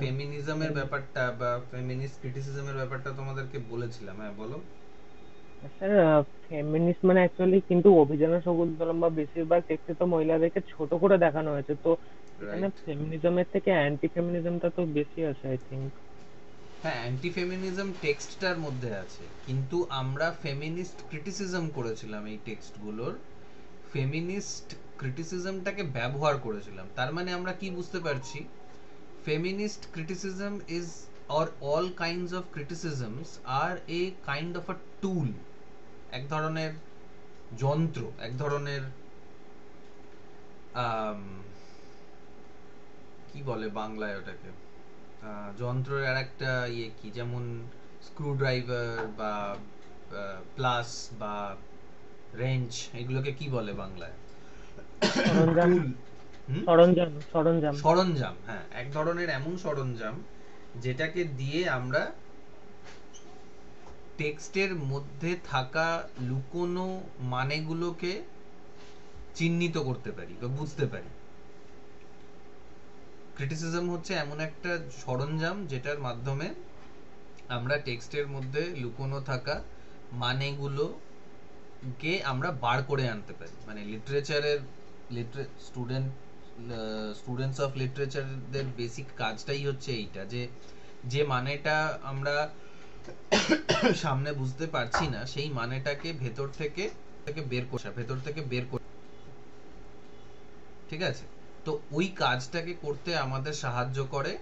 ফেমিনিজমের ব্যাপারটা বা ফেমিনিস্ট ক্রিটিসিজমের ব্যাপারটা তোমাদেরকে বলেছিলাম, হ্যাঁ বলো। স্যার ফেমিনিস্ট মানে অ্যাকচুয়ালি কিন্তু অভিযানের শকুন্তলম বা বেশিরভাগ টেক্সটে তো মহিলাদেরকে ছোট করে দেখানো হয়েছে, তো এখানে ফেমিনিজমের থেকে অ্যান্টি ফেমিনিজমটা তো বেশি আছে আই থিঙ্ক। হ্যাঁ, অ্যান্টি ফেমিনিজম টেক্সটটার মধ্যে আছে, কিন্তু আমরা ফেমিনিস্ট ক্রিটিসিজম করেছিলাম এই টেক্সটগুলোর, ফেমিনিস্ট ক্রিটিসিজমটাকে ব্যবহার করেছিলাম। তার মানে আমরা কি বুঝতে পারছি, feminist criticism is, or all kinds of criticisms are a kind of a tool, এক ধরনের যন্ত্র, এক ধরনের কি বলে বাংলায় ওটাকে, যন্ত্রের আর একটা ইয়ে কি, যেমন স্ক্রু ড্রাইভার বা প্লাস বা রেঞ্চ, এগুলোকে কি বলে বাংলায়? সরঞ্জাম। হ্যাঁ, এক ধরনের এমন সরঞ্জাম যেটাকে দিয়ে আমরা টেক্সটের মধ্যে থাকা লুকোনো মানেগুলোকে চিহ্নিত করতে পারি বা বুঝতে পারি। ক্রিটিসিজম হচ্ছে এমন একটা সরঞ্জাম যেটার মাধ্যমে আমরা টেক্সটের মধ্যে লুকোনো থাকা মানেগুলোকে আমরা বার করে আনতে পারি। মানে লিটারেচারের স্টুডেন্টস অফ লিটারেচারদের বেসিক কাজটাই হচ্ছে এইটা, যে মানেটা আমরা সামনে বুঝতে পারছি না সেই মানেটাকে ভেতর থেকে বের করা, ঠিক আছে? তো ওই কাজটাকে করতে আমাদের সাহায্য করে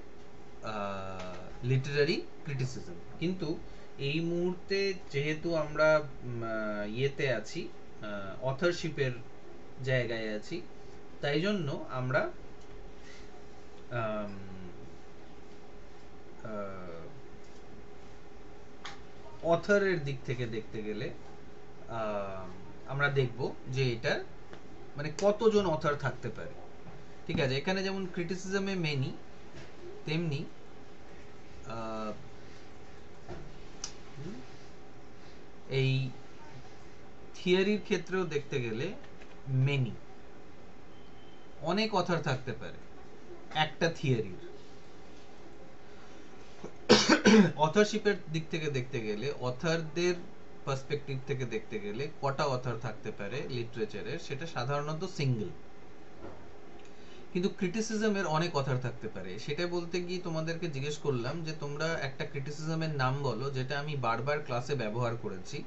লিটারারি ক্রিটিসিজম। কিন্তু এই মুহূর্তে যেহেতু আমরা ইয়েতে আছি, অথরশিপের জায়গায় আছি, তাই জন্য আমরা অথরের দিক থেকে দেখতে গেলে আমরা দেখব যে এটা মানে কতজন অথর থাকতে পারে, ঠিক আছে? এখানে যেমন ক্রিটিসিজমে মেনি, তেমনি এই থিওরির ক্ষেত্রেও দেখতে গেলে মেনি, অনেক অথর থাকতে পারে একটা থিওরির। অথরশিপের দিক থেকে দেখতে গেলে, অথরদের পার্সপেক্টিভ থেকে দেখতে গেলে কটা অথর থাকতে পারে লিটারেচারের, সেটা সাধারণত সিঙ্গেল। কিন্তু ক্রিটিসিজমের অনেক অথর থাকতে পারে। সেটা বলতে গিয়ে তোমাদেরকে জিজ্ঞেস করলাম যে তোমরা একটা ক্রিটিসিজমের নাম বলো যেটা আমি বারবার ক্লাসে ব্যবহার করেছি।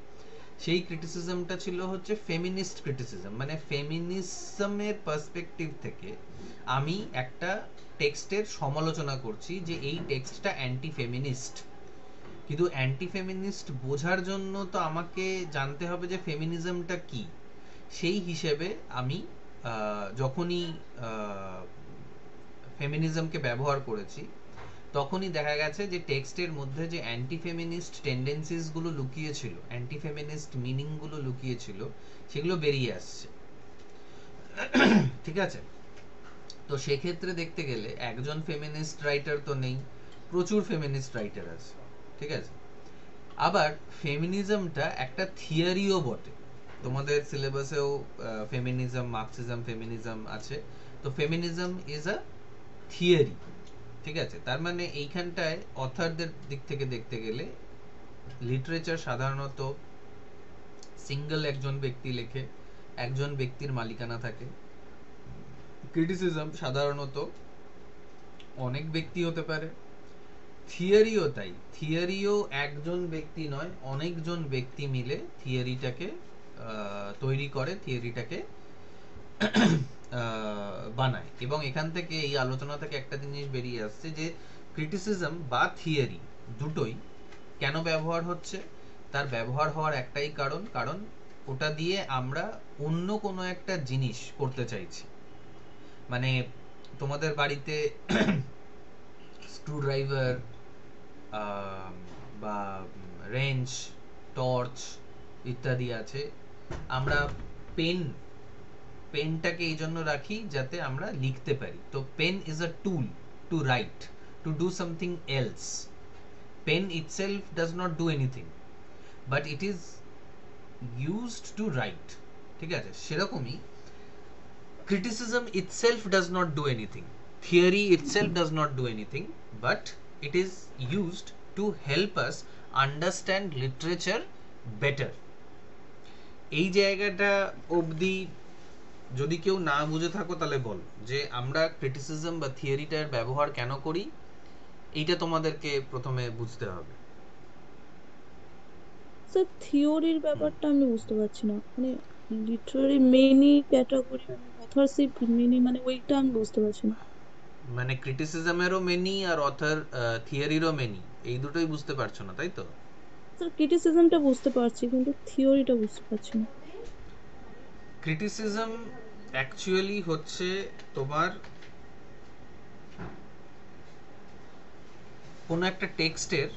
সেই ক্রিটিসিজমটা ছিল হচ্ছে ফেমিনিস্ট ক্রিটিসিজম। মানে ফেমিনিজমের পার্সপেক্টিভ থেকে আমি একটা টেক্সটের সমালোচনা করছি যে এই টেক্সটটা অ্যান্টি ফেমিনিস্ট। কিন্তু অ্যান্টি ফেমিনিস্ট বোঝার জন্য তো আমাকে জানতে হবে যে ফেমিনিজমটা কি। সেই হিসেবে আমি যখনই ফেমিনিজমকে ব্যবহার করেছি তখনই দেখা গেছে যে টেক্সটের মধ্যে যে অ্যান্টি ফেমিনিস্ট টেন্ডেন্সিস গুলো লুকিয়ে ছিল, অ্যান্টি ফেমিনিস্ট মিনিং গুলো লুকিয়ে ছিল, সেগুলো বেরিয়ে আসছে, ঠিক আছে? তো সেক্ষেত্রে দেখতে গেলে একজন ফেমিনিস্ট রাইটার তো নেই, প্রচুর ফেমিনিস্ট রাইটার আছে, ঠিক আছে? আবার ফেমিনিজমটা একটা থিওরিও বটে। তোমাদের সিলেবাসেও ফেমিনিজম, মার্কসিজম, ফেমিনিজম আছে। তো ফেমিনিজম ইজ আ থিওরি, ঠিক আছে? তার মানে এইখানটায় অথরদের দিক থেকে দেখতে গেলে লিটারেচার সাধারণত সিঙ্গেল একজন ব্যক্তি লেখে, একজন ব্যক্তির মালিকানা থাকে। ক্রিটিসিজম সাধারণত অনেক ব্যক্তি হতে পারে, থিওরিও তাই। থিওরিও একজন ব্যক্তি নয়, অনেকজন ব্যক্তি মিলে থিওরিটাকে তৈরি করে, থিওরিটাকে বানায়। এবং এখান থেকে এই আলোচনা থেকে একটা জিনিস বেরিয়ে আসছে যে ক্রিটিসিজম বা থিওরি দুটোই কেন ব্যবহার হচ্ছে? তার ব্যবহার হওয়ার একটাই কারণ, কারণ ওটা দিয়ে আমরা অন্য কোনো একটা জিনিস করতে চাইছি। মানে তোমাদের বাড়িতে স্ক্রুড্রাইভার বা রেঞ্চ, টর্চ ইত্যাদি আছে। আমরা পেন, পেনটাকে এই জন্য রাখি যাতে আমরা লিখতে পারি। তো pen is a tool to write, to do something else. Pen itself does not do anything, but it is used to write. ঠিক আছে, সেরকমই criticism itself does not do anything, theory itself does not do anything, but it is used to help us understand literature better. এই জায়গাটা অবধি যদি কেউ না বুঝে থাকো তাহলে বল যে আমরা ক্রিটিসিজম বা থিওরিটার ব্যবহার কেন করি, এইটা তোমাদেরকে প্রথমে বুঝতে হবে। স্যার থিওরির ব্যাপারটা আমি বুঝতে পারছি না, মানে Literary many category authorship many, মানে ওইটা আমি বুঝতে পারছি না। মানে ক্রিটিসিজমেরও মেনি আর অথর থিওরিরও মেনি, এই দুটোই বুঝতে পারছো না, তাই তো? স্যার ক্রিটিসিজমটা বুঝতে পারছি কিন্তু থিওরিটা বুঝতে পারছি না। ক্রিটিসিজম অ্যাকচুয়ালি হচ্ছে তোমার কোনো একটা টেক্সটের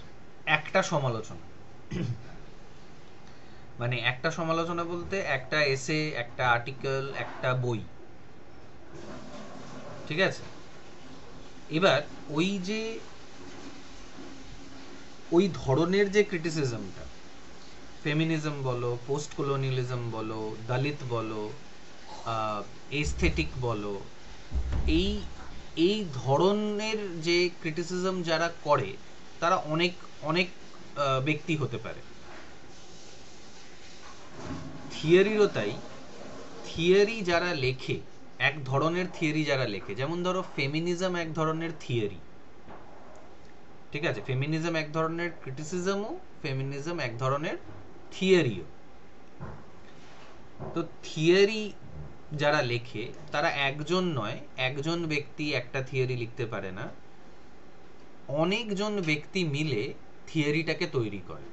একটা সমালোচনা। মানে একটা সমালোচনা বলতে একটা এসে, একটা আর্টিকেল, একটা বই। ঠিক আছে, এবার ওই যে ওই ধরনের যে ক্রিটিসিজমটা, ফেমিনিজম বলো, পোস্ট কলোনিয়ালিজম বলো, দলিত বলো, এস্থেটিক বলো, এই এই ধরনের যে ক্রিটিসিজম যারা করে তারা অনেক অনেক ব্যক্তি হতে পারে। থিওরিরও তাই, থিওরি যারা লেখে, এক ধরনের থিওরি যারা লেখে, যেমন ধরো ফেমিনিজম এক ধরনের থিওরি। ঠিক আছে, ফেমিনিজম এক ধরনের ক্রিটিসিজমও, ফেমিনিজম এক ধরনের থিওরিও। তো থিওরি যারা লেখে তারা একজন নয়, একজন ব্যক্তি একটা থিওরি লিখতে পারে না, অনেকজন ব্যক্তি মিলে থিওরিটাকে তৈরি করে।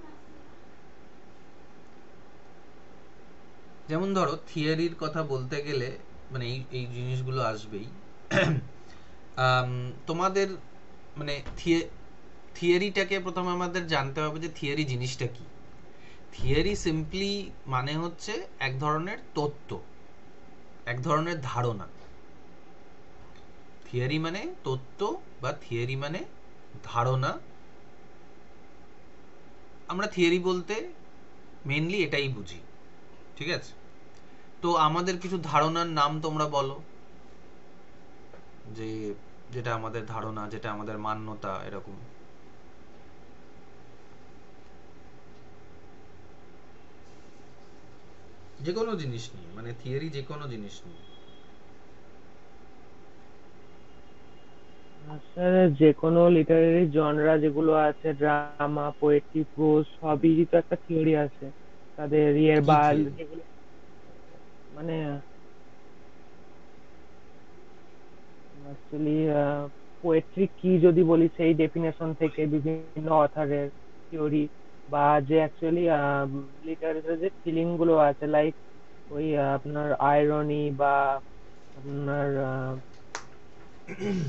যেমন ধরো থিওরির কথা বলতে গেলে মানে এই এই জিনিসগুলো আসবেই। তোমাদের মানে থিওরিটাকে প্রথমে আমাদের জানতে হবে যে থিওরি জিনিসটা কি। থিওরি সিম্পলি মানে হচ্ছে এক ধরনের তত্ত্ব, এক ধরনের ধারণা। থিওরি মানে তত্ত্ব বা থিওরি মানে ধারণা। আমরা থিওরি বলতে মেইনলি এটাই বুঝি। ঠিক আছে, তো আমাদের কিছু ধারণার নাম তোমরা বলো, যে যেটা আমাদের ধারণা, যেটা আমাদের মান্যতা, এরকম। যে কোনো জিনিস নিয়ে, মানে থিওরি যে কোনো জিনিস নিয়ে। স্যার যে কোনো লিটারারি জনরা যেগুলো আছে, ড্রামা, পোয়েট্রি, প্রোজ, সবই তো একটা থিওরি আছে তাদের ইয়ের কি বা থিওরি? যেগুলো মানে অ্যাকচুয়ালি পোয়েট্রি কি যদি বলি, সেই ডেফিনেশন থেকে বিভিন্ন অথারের থিওরি, বা যে অ্যাকচুয়ালি লিটারেচারের যে ফিলিং গুলো আছে, লাইক ওই আপনার আইরনি বা আপনার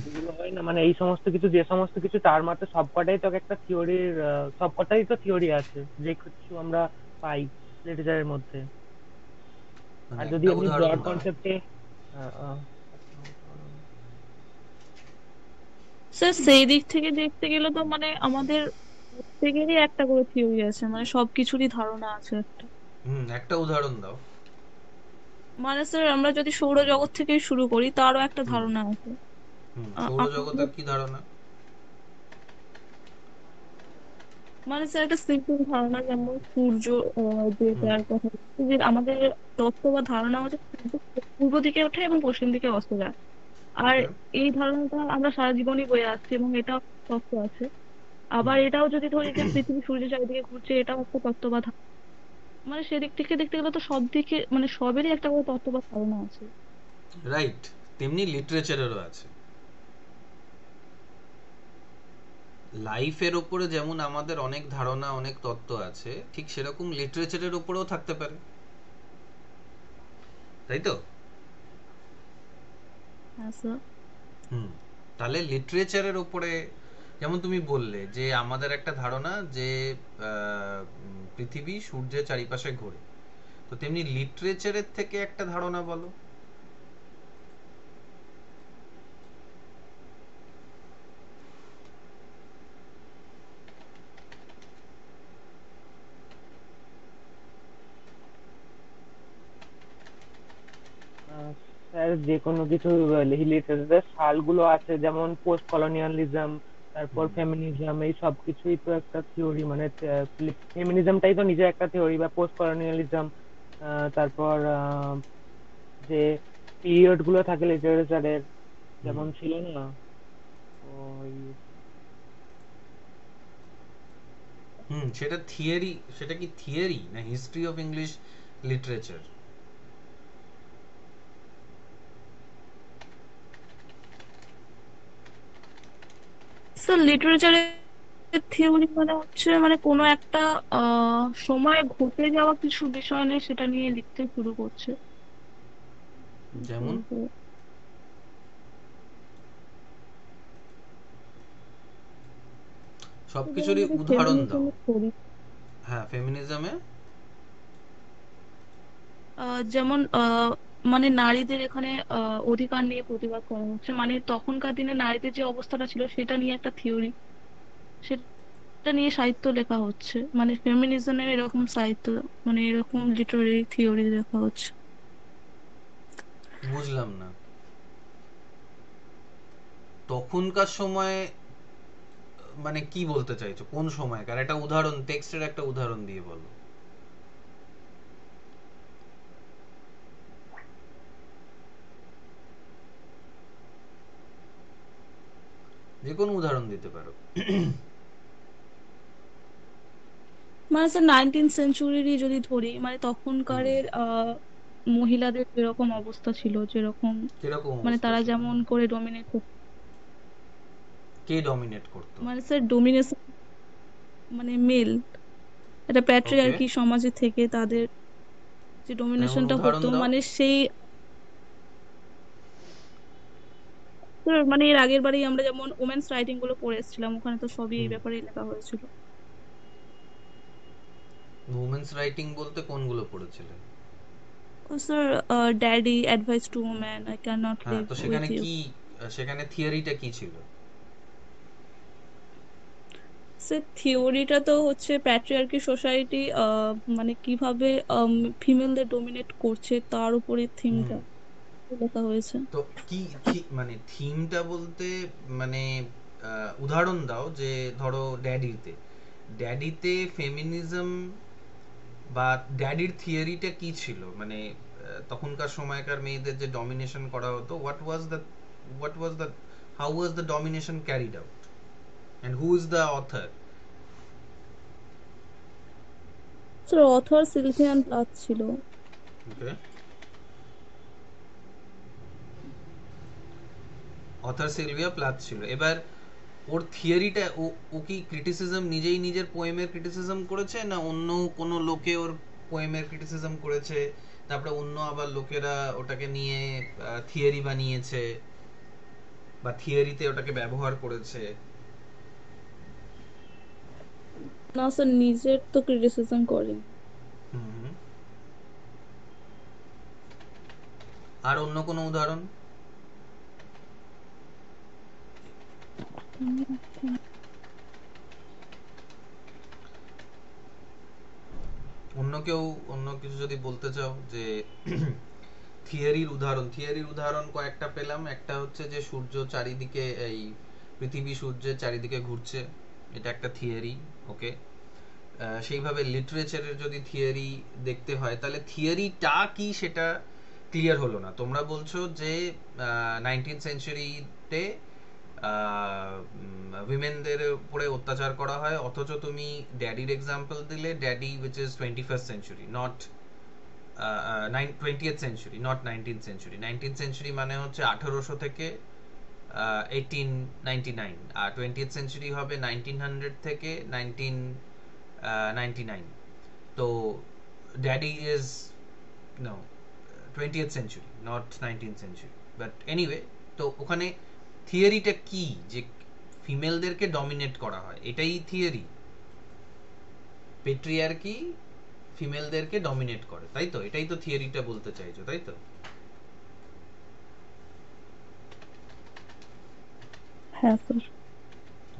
যেগুলো হয় না, মানে এই সমস্ত কিছু, যে সমস্ত কিছু তার মাত্র সবকটাই তো একটা থিওরির, সবকটাই তো থিওরি আছে যে কিছু আমরা পাই লিটারেচারের মধ্যে। মানে আর যদি একটা আপনি উদাহরণ ব্রড দাও। কনসেপ্টে স্যার সেই দিক থেকে দেখতে গেলে তো মানে আমাদের প্রত্যেকেরই একটা করে থিওরি আছে, মানে সবকিছুরই ধারণা আছে একটা। একটা উদাহরণ দাও। মানে স্যার আমরা যদি সৌরজগৎ থেকে শুরু করি তারও একটা হুম ধারণা আছে। হুম আমাদের সৌরজগতের কি ধারণা? মানে স্যার একটা সিম্পল ধারণা, যেমন সূর্য, যে হুম যার কথা বলছি, যে আমাদের তত্ত্ব বা ধারণা হচ্ছে সূর্য পূর্ব দিকে ওঠে এবং পশ্চিম দিকে অস্ত যায়। আর ওকে। এই ধারণাটা আমরা সারা জীবনই বয়ে আসছি এবং এটা তত্ত্ব আছে। হুম আবার এটাও যদি ধরি যে পৃথিবী সূর্যের চারিদিকে ঘুরছে, এটাও একটা তত্ত্ব বা মানে সেদিক থেকে দেখতে গেলে তো সব দিকে মানে সবেরই একটা করে তত্ত্ব বা ধারণা আছে। রাইট, তেমনি লিটারেচারেরও আছে। লাইফের ওপরে যেমন আমাদের অনেক ধারণা অনেক তত্ত্ব আছে, ঠিক সেরকম লিটারেচারের ওপরেও থাকতে পারে, তাই তো? হ্যাঁ স্যার। হুম। তাহলে লিটারেচারের ওপরে যেমন তুমি বললে যে আমাদের একটা ধারণা যে পৃথিবী সূর্যের চারিপাশে ঘোরে, তো তেমনি লিটারেচারের থেকে একটা ধারণা বলো। স্যার যে কোনো কিছু লিটারেচারের সালগুলো আছে, যেমন পোস্ট কলোনিয়ালিজম, তারপর হুম ফেমিনিজম, এই সব কিছুই তো একটা থিওরি, মানে ফেমিনিজমটাই তো নিজে একটা থিওরি, বা পোস্ট কলোনিয়ালিজম। তারপর যে পিরিয়ড গুলো থাকে লিটারেচারের, হুম যেমন ছিল না ওই, হুম সেটা থিওরি, সেটা কি থিওরি না history of English literature? Sir লিটারেচারের থিওরি মানে হচ্ছে মানে কোনো একটা সময় ঘটে যাওয়া কিছু বিষয় নিয়ে সেটা নিয়ে লিখতে শুরু করছে, কি যেমন বলবো। তো যেমন সবকিছুরই যদি উদাহরণ দাও। ফেমিনিজমে পড়ি, হ্যাঁ, ফেমিনিজমে যেমন মানে নারীদের এখানে অধিকার নিয়ে প্রতিবাদ করা হচ্ছে, মানে তখনকার দিনে নারীদের যে অবস্থাটা ছিল সেটা নিয়ে একটা থিওরি, সেটা নিয়ে সাহিত্য লেখা হচ্ছে, মানে ফেমিনিজমের এরকম সাহিত্য, মানে এরকম লিটারেরি থিওরি লেখা হচ্ছে। বুঝলাম না তখনকার সময়ে, মানে কি বলতে চাইছো, কোন সময়কার একটা উদাহরণ, টেক্সটের একটা উদাহরণ দিয়ে বলো। যে কোনো উদাহরণ দিতে পারো। মানে স্যার 19th সেঞ্চুরিরই যদি ধরি, মানে হুম। তখনকারের মহিলাদের যেরকম অবস্থা ছিল, যেরকম কিরকম মানে অবস্থা তারা ছিল? যেমন করে ডমিনেট, কে ডমিনেট করতো? মানে স্যার ডোমিনেশন, মানে মেল, একটা ওকে, প্যাট্রিয়ার্কি সমাজে থেকে তাদের যে যেমন ডমিনেশনটা উদাহরণ হতো, দাও। মানে সেই স্যার মানে এর আগের বারেই আমরা যেমন ওমেন্স রাইটিং গুলো পড়ে এসেছিলাম, ওখানে তো সবই এই হুম। ব্যাপারেই লেখা হয়েছিল। উমেন্স রাইটিং বলতে কোনগুলো পড়েছিলে? ও sir, daddy advice to woman, I can not হ্যাঁ, লিভ তো উইথ সেখানে ইউ। কি, সেখানে থিওরিটা কি ছিল? স্যার থিওরিটা তো হচ্ছে প্যাট্রিয়ার্কি সোসাইটি মানে কিভাবে ফিমেলদের ডোমিনেট করছে তার উপরে হুম। থিমটা লেখা হয়েছে। তো কি মানে থিমটা বলতে, মানে উদাহরণ দাও যে ধরো ড্যাডিতে, ড্যাডিতে ফেমিনিজম বা ড্যাডির থিওরিটা কি ছিল, মানে তখনকার সময়কার মেয়েদের যে ডমিনেশন করা হতো, what was the how was the domination carried out, and who is the author? Sir author Sylvian Plath ছিল। ওকে, অথর সিলভিয়া প্লাথ ছিল। এবার ওর থিওরিটা, ও কি ক্রিটিসিজম নিজেই নিজের পোয়েমের ক্রিটিসিজম করেছে, না অন্য কোনো লোকে ওর পোয়েমের ক্রিটিসিজম করেছে, তারপরে অন্য আবার লোকেরা ওটাকে নিয়ে থিওরি বানিয়েছে বা থিওরিতে ওটাকে ব্যবহার করেছে? না স্যার, নিজের তো ক্রিটিসিজম করেনি। হুম হুম। আর অন্য কোনো উদাহরণ? অন্য কেউ অন্য কিছু যদি বলতে চাও যে থিওরির উদাহরণ কয়েকটা পেলাম। একটা হচ্ছে যে সূর্য চারিদিকে, এই পৃথিবী সূর্যের চারিদিকে ঘুরছে, এটা একটা থিওরি। ওকে, সেইভাবে লিটারেচারের যদি থিওরি দেখতে হয়, তাহলে থিওরিটা কি সেটা ক্লিয়ার হলো না। তোমরা বলছো যে 19th সেঞ্চুরিতে উইমেনদের উপরে অত্যাচার করা হয়, অথচ তুমি ড্যাডির এক্সাম্পল দিলে, daddy which is 21st century, not 20th century, not 19th century. 19th century মানে হচ্ছে 1800 থেকে 1899, আর 20th সেঞ্চুরি হবে 1900 থেকে 1999. তো daddy is no 20th century, not 19th century, but anyway. তো ওখানে থিওরিটা কি, যে ফিমেলদেরকে ডমিনেট করা হয়, এটাই থিওরি। পেট্রিয়ার্কি ফিমেলদেরকে ডমিনেট করে, তাই তো? এটাই তো থিওরিটা বলতে চাইছো, তাই তো? হ্যাঁ sir.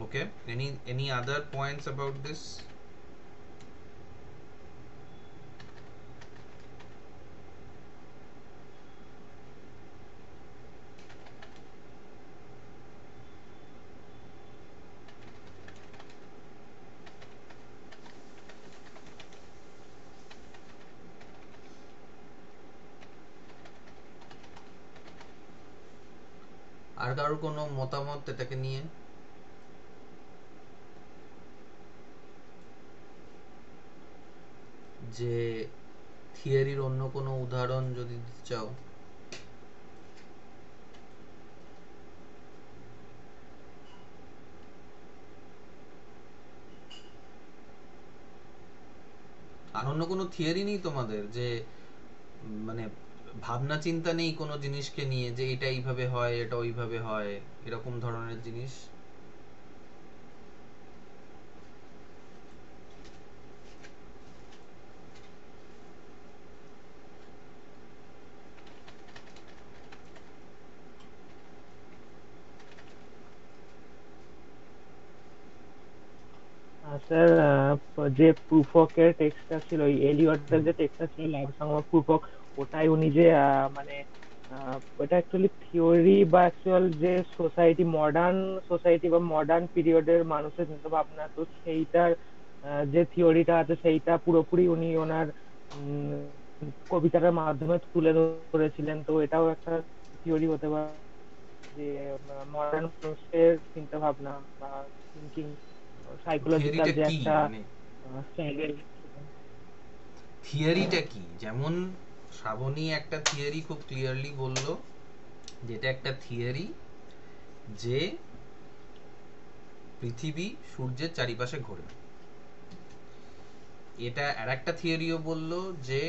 Okay, any other points about this? আর কারোর কোনো মতামত এটাকে নিয়ে? যে থিওরির অন্য কোনো উদাহরণ যদি দিতে চাও? আর অন্য কোনো থিওরি নেই তোমাদের, যে মানে ভাবনা চিন্তা নেই কোনো জিনিসকে নিয়ে, যে এটা এইভাবে হয়, এটা ওইভাবে হয়, এরকম ধরনের জিনিস? স্যার, যে প্রুফকের টেক্সটটা ছিল, ওই এলিয়টের যে টেক্সটটা ছিল, লাভ সং অফ প্রুফক, ওটাই উনি যে মানে ওটা অ্যাকচুয়ালি থিওরি বা অ্যাকচুয়াল যে সোসাইটি, মডার্ন সোসাইটি বা মডার্ন পিরিয়ডের মানুষের চিন্তা ভাবনা, তো সেইটার যে থিওরিটা আছে সেইটা পুরোপুরি উনি ওনার কবিতাটার মাধ্যমে তুলে ধরেছিলেন। তো এটাও একটা থিওরি হতে পারে, যে মডার্ন মানুষের চিন্তা ভাবনা বা থিঙ্কিং, সাইকোলজিক্যাল থিওরিটা যে কি একটা মানে, স্ট্রাগল। থিওরিটা কি? যেমন শ্রাবণী একটা থিওরি খুব ক্লিয়ারলি বললো, যেটা একটা থিওরি যে পৃথিবী সূর্যের চারিপাশে ঘোরে। এটা আর একটা থিওরিও বললো যে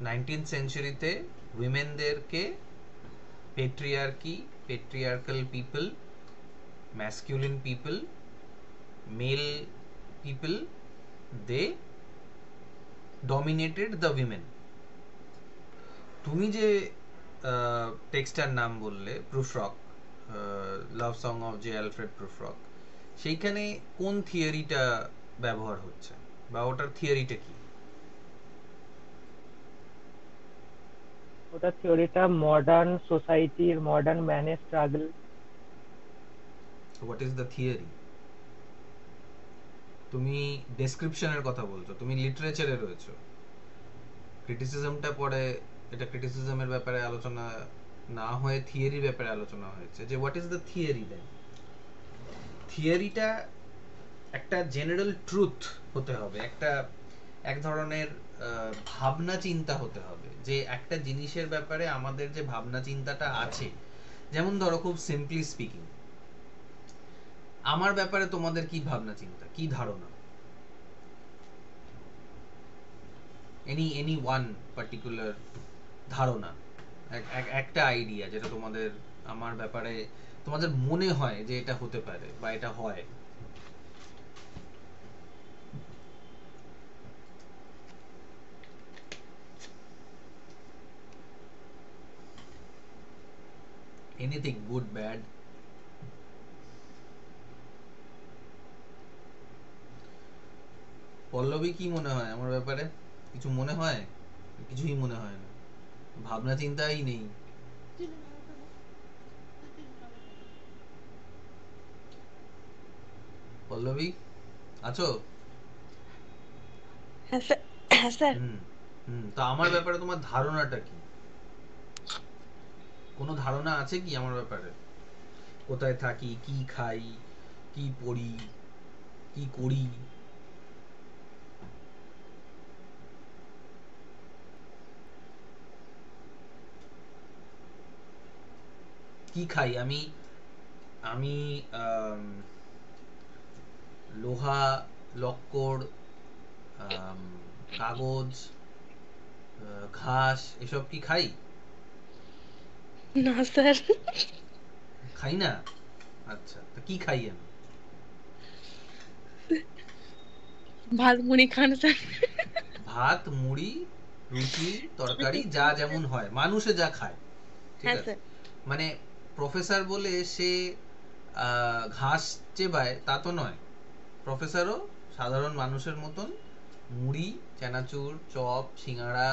19th সেঞ্চুরিতে উইমেনদেরকে patriarchy, patriarchal people, masculine people, male people, they dominated the women. তুমি যে টেক্সটার নাম বললে Prufrock, love song of J Alfred Prufrock, সেইখানে কোন থিওরিটা ব্যবহার হচ্ছে, বা ওটার থিওরিটা কি? ওটা থিওরিটা মডার্ন সোসাইটির, মডার্ন ম্যানের struggle. What is the theory? তুমি ডেসক্রিপশনের কথা বলছো, তুমি লিটারেচারে রয়েছো, ক্রিটিসিজমটা পরে, এটা ক্রিটিসিজমের ব্যাপারে আলোচনা না হয়ে থিওরির ব্যাপারে আলোচনা হয়েছে, যে হোয়াট ইজ দ্য থিওরি দেন। থিওরিটা একটা জেনারেল ট্রুথ হতে হবে, একটা এক ধরনের ভাবনা চিন্তা হতে হবে, যে একটা জিনিসের ব্যাপারে আমাদের যে ভাবনা চিন্তাটা আছে। যেমন ধরো, খুব সিম্পলি স্পিকিং, আমার ব্যাপারে তোমাদের কি ভাবনা চিন্তা, কি ধারণা? এনি ওয়ান পার্টিকুলার ধারণা, একটা আইডিয়া, যেটা তোমাদের আমার ব্যাপারে তোমাদের মনে হয় যে এটা হতে পারে বা এটা হয়। Anything, good, bad. পল্লবী, কি মনে হয় আমার ব্যাপারে? কিছু মনে হয়? কিছুই মনে হয় না, ভাবনা চিন্তাই নেই। পল্লবী, আছো? হ্যাঁ স্যার। হ্যাঁ স্যার। হুম হুম। তো আমার ব্যাপারে তোমার ধারণাটা কি? কোনো ধারণা আছে কি আমার ব্যাপারে? কোথায় থাকি, কি খাই, কি পড়ি, কি করি? কি খাই আমি? আমি লোহা, লক্কর, কাগজ, ঘাস এসব কি খাই? না স্যার। খাই না? আচ্ছা, তা কি খাই আমি? ভাত মুড়ি খান স্যার। ভাত, মুড়ি, রুটি, তরকারি, যা যেমন হয় মানুষে যা খায়, ঠিক হ্যাঁ আছে? স্যার। মানে প্রফেসর বলে সে ঘাস চেবায় তা তো নয়। প্রফেসরও সাধারণ মানুষের মতন মুড়ি, চানাচুর, চপ, সিঙ্গাড়া,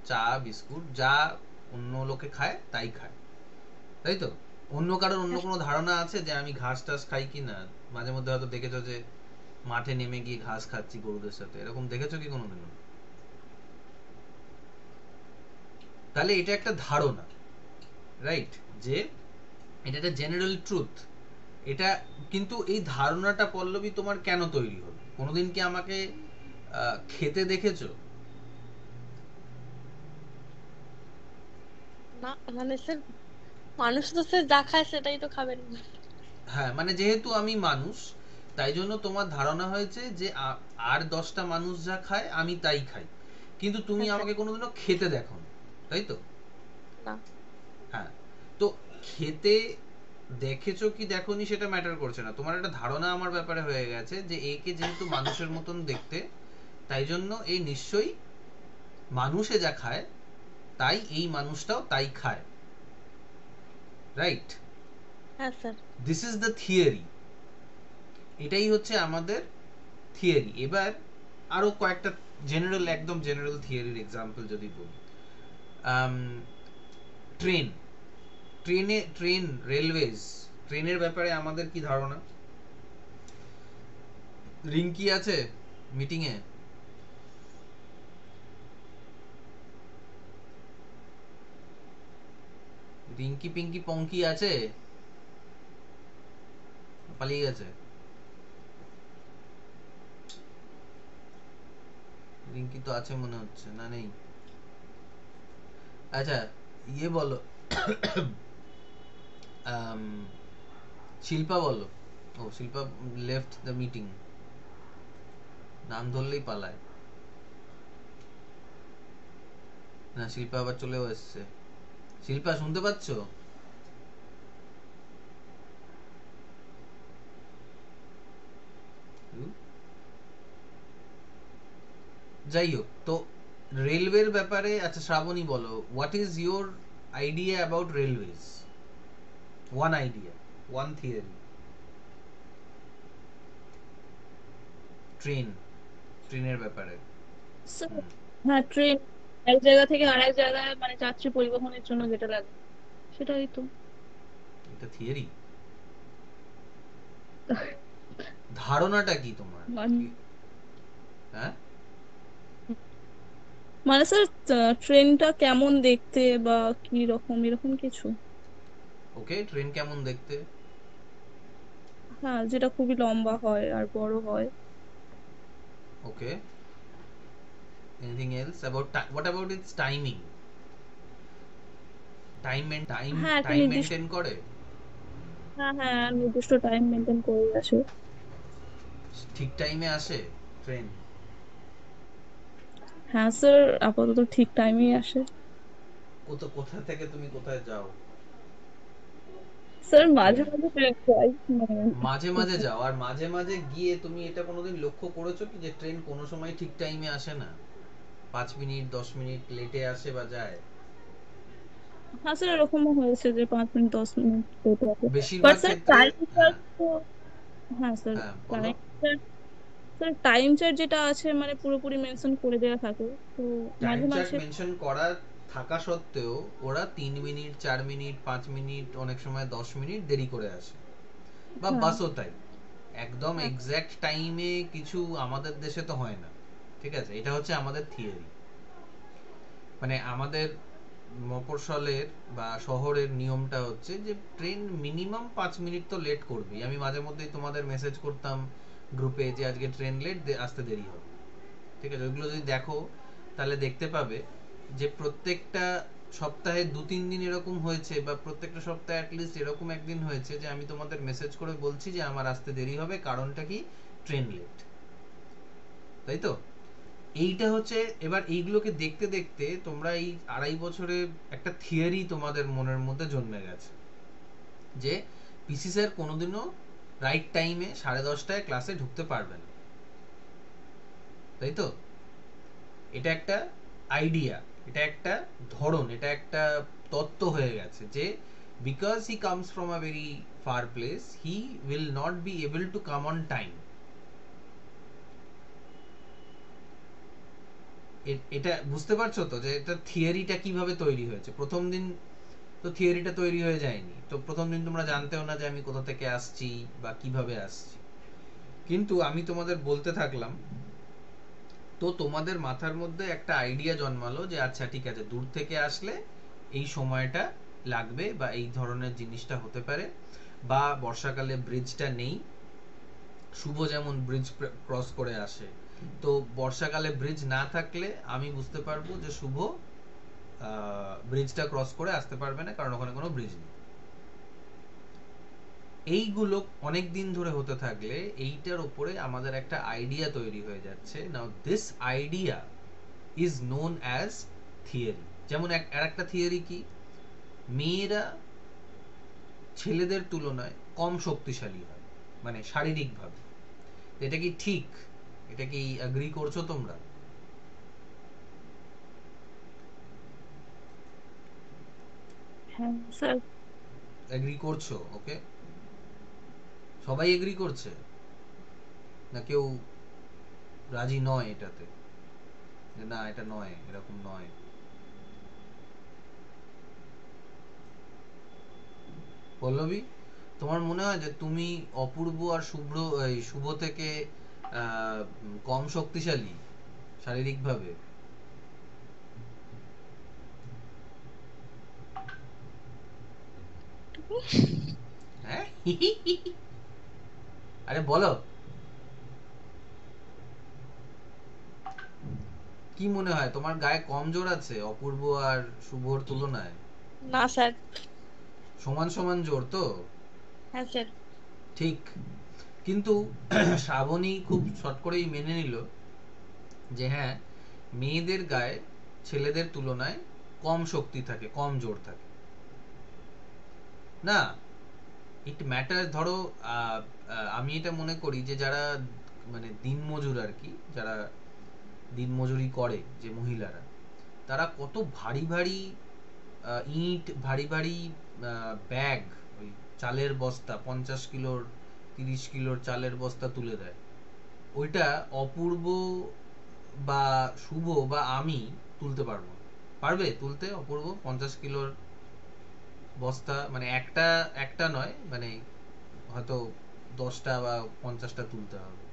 চা, বিস্কুট যা অন্য লোকে খায় তাই খায়, তাই তো? অন্য কারোর অন্য কোনো ধারণা আছে যে আমি ঘাস টাস খাই কি না? মাঝে মধ্যে হয়তো দেখেছো যে মাঠে নেমে গিয়ে ঘাস খাচ্ছি গরুদের সাথে, এরকম দেখেছো কি কোনোদিনও? তাহলে এটা একটা ধারণা, রাইট? যে এটা একটা জেনারেল ট্রুথ। এটা কিন্তু এই ধারণাটা পল্লবী তোমার কেন তৈরি হলো? কোনোদিন কি আমাকে খেতে দেখেছো? না মানে স্যার, মানুষ তো স্যার যা খায় সেটাই তো খাবেন। হ্যাঁ, মানে যেহেতু আমি মানুষ তাই জন্য তোমার ধারণা হয়েছে যে আর 10টা মানুষ যা খায় আমি তাই খাই, কিন্তু তুমি হ্যাঁ স্যার। আমাকে কোনোদিনও খেতে দেখো, তাই তো? না। হ্যাঁ, তো খেতে দেখেছো কি দেখোনি সেটা ম্যাটার করছে না, তোমার একটা ধারণা আমার ব্যাপারে হয়ে গেছে যে একে যেহেতু মানুষের মতন দেখতে তাই জন্য এই নিশ্চয়ই মানুষে যা খায় তাই এই মানুষটাও তাই খায়, রাইট? হ্যাঁ sir. This is the theory. এটাই হচ্ছে আমাদের থিওরি। এবার আরো কয়েকটা জেনারেল, একদম জেনারেল থিওরির এক্সাম্পল যদি বলি, ট্রেন, ট্রেন, রেলওয়েজ, ট্রেনের ব্যাপারে আমাদের কি ধারণা? রিঙ্কি আছে মিটিং এ? রিঙ্কি পিঙ্কি পঙ্কি আছে? পালিয়ে গেছে? রিঙ্কি তো আছে মনে হচ্ছে, না নেই? আচ্ছা, ইয়ে বলো, শিল্পা বলো। ও, শিল্পা লেফট দ্য মিটিং, নাম ধরলেই পালায়। না, শিল্পা আবার চলেও এসছে। শিল্পা শুনতে পাচ্ছ? যাই হোক, তো রেলওয়ের ব্যাপারে আচ্ছা শ্রাবণী বলো, what is your idea about railways? One idea, one theory. ট্রেনের ব্যাপারে। স্যার, হুম, হ্যাঁ ট্রেন এক জায়গা থেকে আরেক জায়গায় মানে যাত্রী পরিবহনের জন্য যেটা লাগে সেটাই তো। এটা থিওরি? ধারণাটা কি তোমার? মানে হ্যাঁ, মানে স্যার ট্রেনটা কেমন দেখতে বা কি রকম এরকম কিছু? ওকে, ট্রেন কেমন দেখতে? হ্যাঁ, যেটা খুবই লম্বা হয় আর বড় হয়। Okay, anything else about, what about its timing? Time হ্যাঁ একটা টাইম নির্দিষ্ট, মেনটেন করে? হ্যাঁ হ্যাঁ নির্দিষ্ট টাইম মেনটেন করে আসে। ঠিক টাইমে আসে ট্রেন? হ্যাঁ স্যার, আপাতত ঠিক টাইমেই আসে। কোথা থেকে তুমি কোথায় যাও স্যার মাঝে ট্রেনে? মাঝে ট্রেন যাই মানে মাঝে মাঝে যাও, আর মাঝে মাঝে গিয়ে তুমি এটা কোনোদিন লক্ষ্য করেছো কি যে ট্রেন কোনো সময় ঠিক টাইমে আসে না, 5 মিনিট 10 মিনিট লেটে আসে বা যায়? হ্যাঁ স্যার, এরকমও হয়েছে যে 5 মিনিট 10 মিনিট লেট আছে। বাট বেশিরভাগ স্যার ক্ষেত্রে। টাইম চার্জ হ্যাঁ, তো, হ্যাঁ স্যার হ্যাঁ বলো। Time charge, sir time charge যেটা আছে মানে পুরোপুরি মেনশন করে দেওয়া থাকে তো টাইম মাঝে চার্ট মাঝে। মেনশন করা থাকা সত্ত্বেও ওরা 3 মিনিট 4 মিনিট 5 মিনিট অনেক সময় 10 মিনিট দেরি করে আসে, বা হ্যাঁ বাসও তাই। একদম হ্যাঁ এক্সাক্ট টাইমে কিছু আমাদের দেশে তো হয় না, ঠিক আছে? এটা হচ্ছে আমাদের থিওরি। মানে আমাদের মফস্বলের বা শহরের নিয়মটা হচ্ছে যে ট্রেন মিনিমাম 5 মিনিট তো লেট করবেই। আমি মাঝে মধ্যেই তোমাদের মেসেজ করতাম গ্রুপে যে আজকে ট্রেন লেট, আসতে দেরি হবে, ঠিক আছে? ওইগুলো যদি দেখো তাহলে দেখতে পাবে যে প্রত্যেকটা সপ্তাহে 2-3 দিন এরকম হয়েছে, বা প্রত্যেকটা সপ্তাহে অ্যাটলিস্ট এরকম একদিন হয়েছে যে আমি তোমাদের মেসেজ করে বলছি যে আমার আসতে দেরি হবে, কারণটা কি? ট্রেন লেট, তাই তো? এইটা হচ্ছে, এবার এইগুলোকে দেখতে দেখতে তোমরা এই 2.5 বছরে একটা থিওরি তোমাদের মনের মধ্যে জন্মে গেছে যে পিসি স্যার কোনোদিনও রাইট টাইমে 10:30টায় ক্লাসে ঢুকতে পারবে না, তাই তো? এটা একটা আইডিয়া, এটা একটা ধরন, এটা একটা তত্ত্ব হয়ে গেছে যে because he comes from a very far place, he will not be able to come on time. এটা বুঝতে পারছো তো যে এটা থিওরিটা কিভাবে তৈরি হয়েছে? প্রথম দিন তো থিওরিটা তৈরি হয়ে যায়নি, তো প্রথম দিন তোমরা জানতেও না যে আমি কোথা থেকে আসছি বা কিভাবে আসছি, কিন্তু আমি তোমাদের বলতে থাকলাম, তো তোমাদের মাথার মধ্যে একটা আইডিয়া জন্মালো যে আচ্ছা ঠিক আছে, দূর থেকে আসলে এই সময়টা লাগবে বা এই ধরনের জিনিসটা হতে পারে, বা বর্ষাকালে ব্রিজটা নেই, শুভ যেমন ব্রিজ ক্রস করে আসে, তো বর্ষাকালে ব্রিজ না থাকলে আমি বুঝতে পারবো যে শুভ ব্রিজটা ক্রস করে আসতে পারবে না, কারণ ওখানে কোনো ব্রিজ নেই। এইগুলো অনেক দিন ধরে হতে থাকলে এইটার উপরে আমাদের একটা আইডিয়া তৈরি হয়ে যাচ্ছে। Now this idea is known as theory. যেমন একটা থিওরি কি, মেয়েরা ছেলেদের তুলনায় কম শক্তিশালী হয়, মানে শারীরিকভাবে। এটা কি ঠিক? এটা কি এগ্রি করছো তোমরা? হ্যাঁ স্যার। এগ্রি করছো? ওকে, সবাই এগ্রি করছে না কেউ রাজি নয় এটাতে, যে না এটা নয়, এরকম নয়? পল্লবী, তোমার মনে হয় যে তুমি অপূর্ব আর শুভ থেকে কম শক্তিশালী শারীরিকভাবে? হ্যাঁ আরে বলো, কি মনে হয় তোমার গায়ে কম জোর আছে অপূর্ব আর শুভর তুলনায়? না স্যার। সমান সমান জোর তো? হ্যাঁ স্যার। ঠিক, কিন্তু শ্রাবণী খুব শর্ট করেই মেনে নিল যে হ্যাঁ, মেয়েদের গায়ে ছেলেদের তুলনায় কম শক্তি থাকে, কম জোর থাকে। না, ইট ম্যাটার। ধরো আমি এটা মনে করি যে যারা মানে দিনমজুর আর কি, যারা দিনমজুরি করে যে মহিলারা, তারা কত ভারী ভারী ইট, ভারী ভারী ব্যাগ, ওই চালের বস্তা 50 কিলোর 30 কিলোর চালের বস্তা তুলে দেয়। ওইটা অপূর্ব বা শুভ বা আমি তুলতে পারবো না। পারবে তুলতে অপূর্ব 50 কিলোর বস্তা? মানে একটা একটা নয়, মানে হয়তো 10টা বা 50টা তুলতে হবে।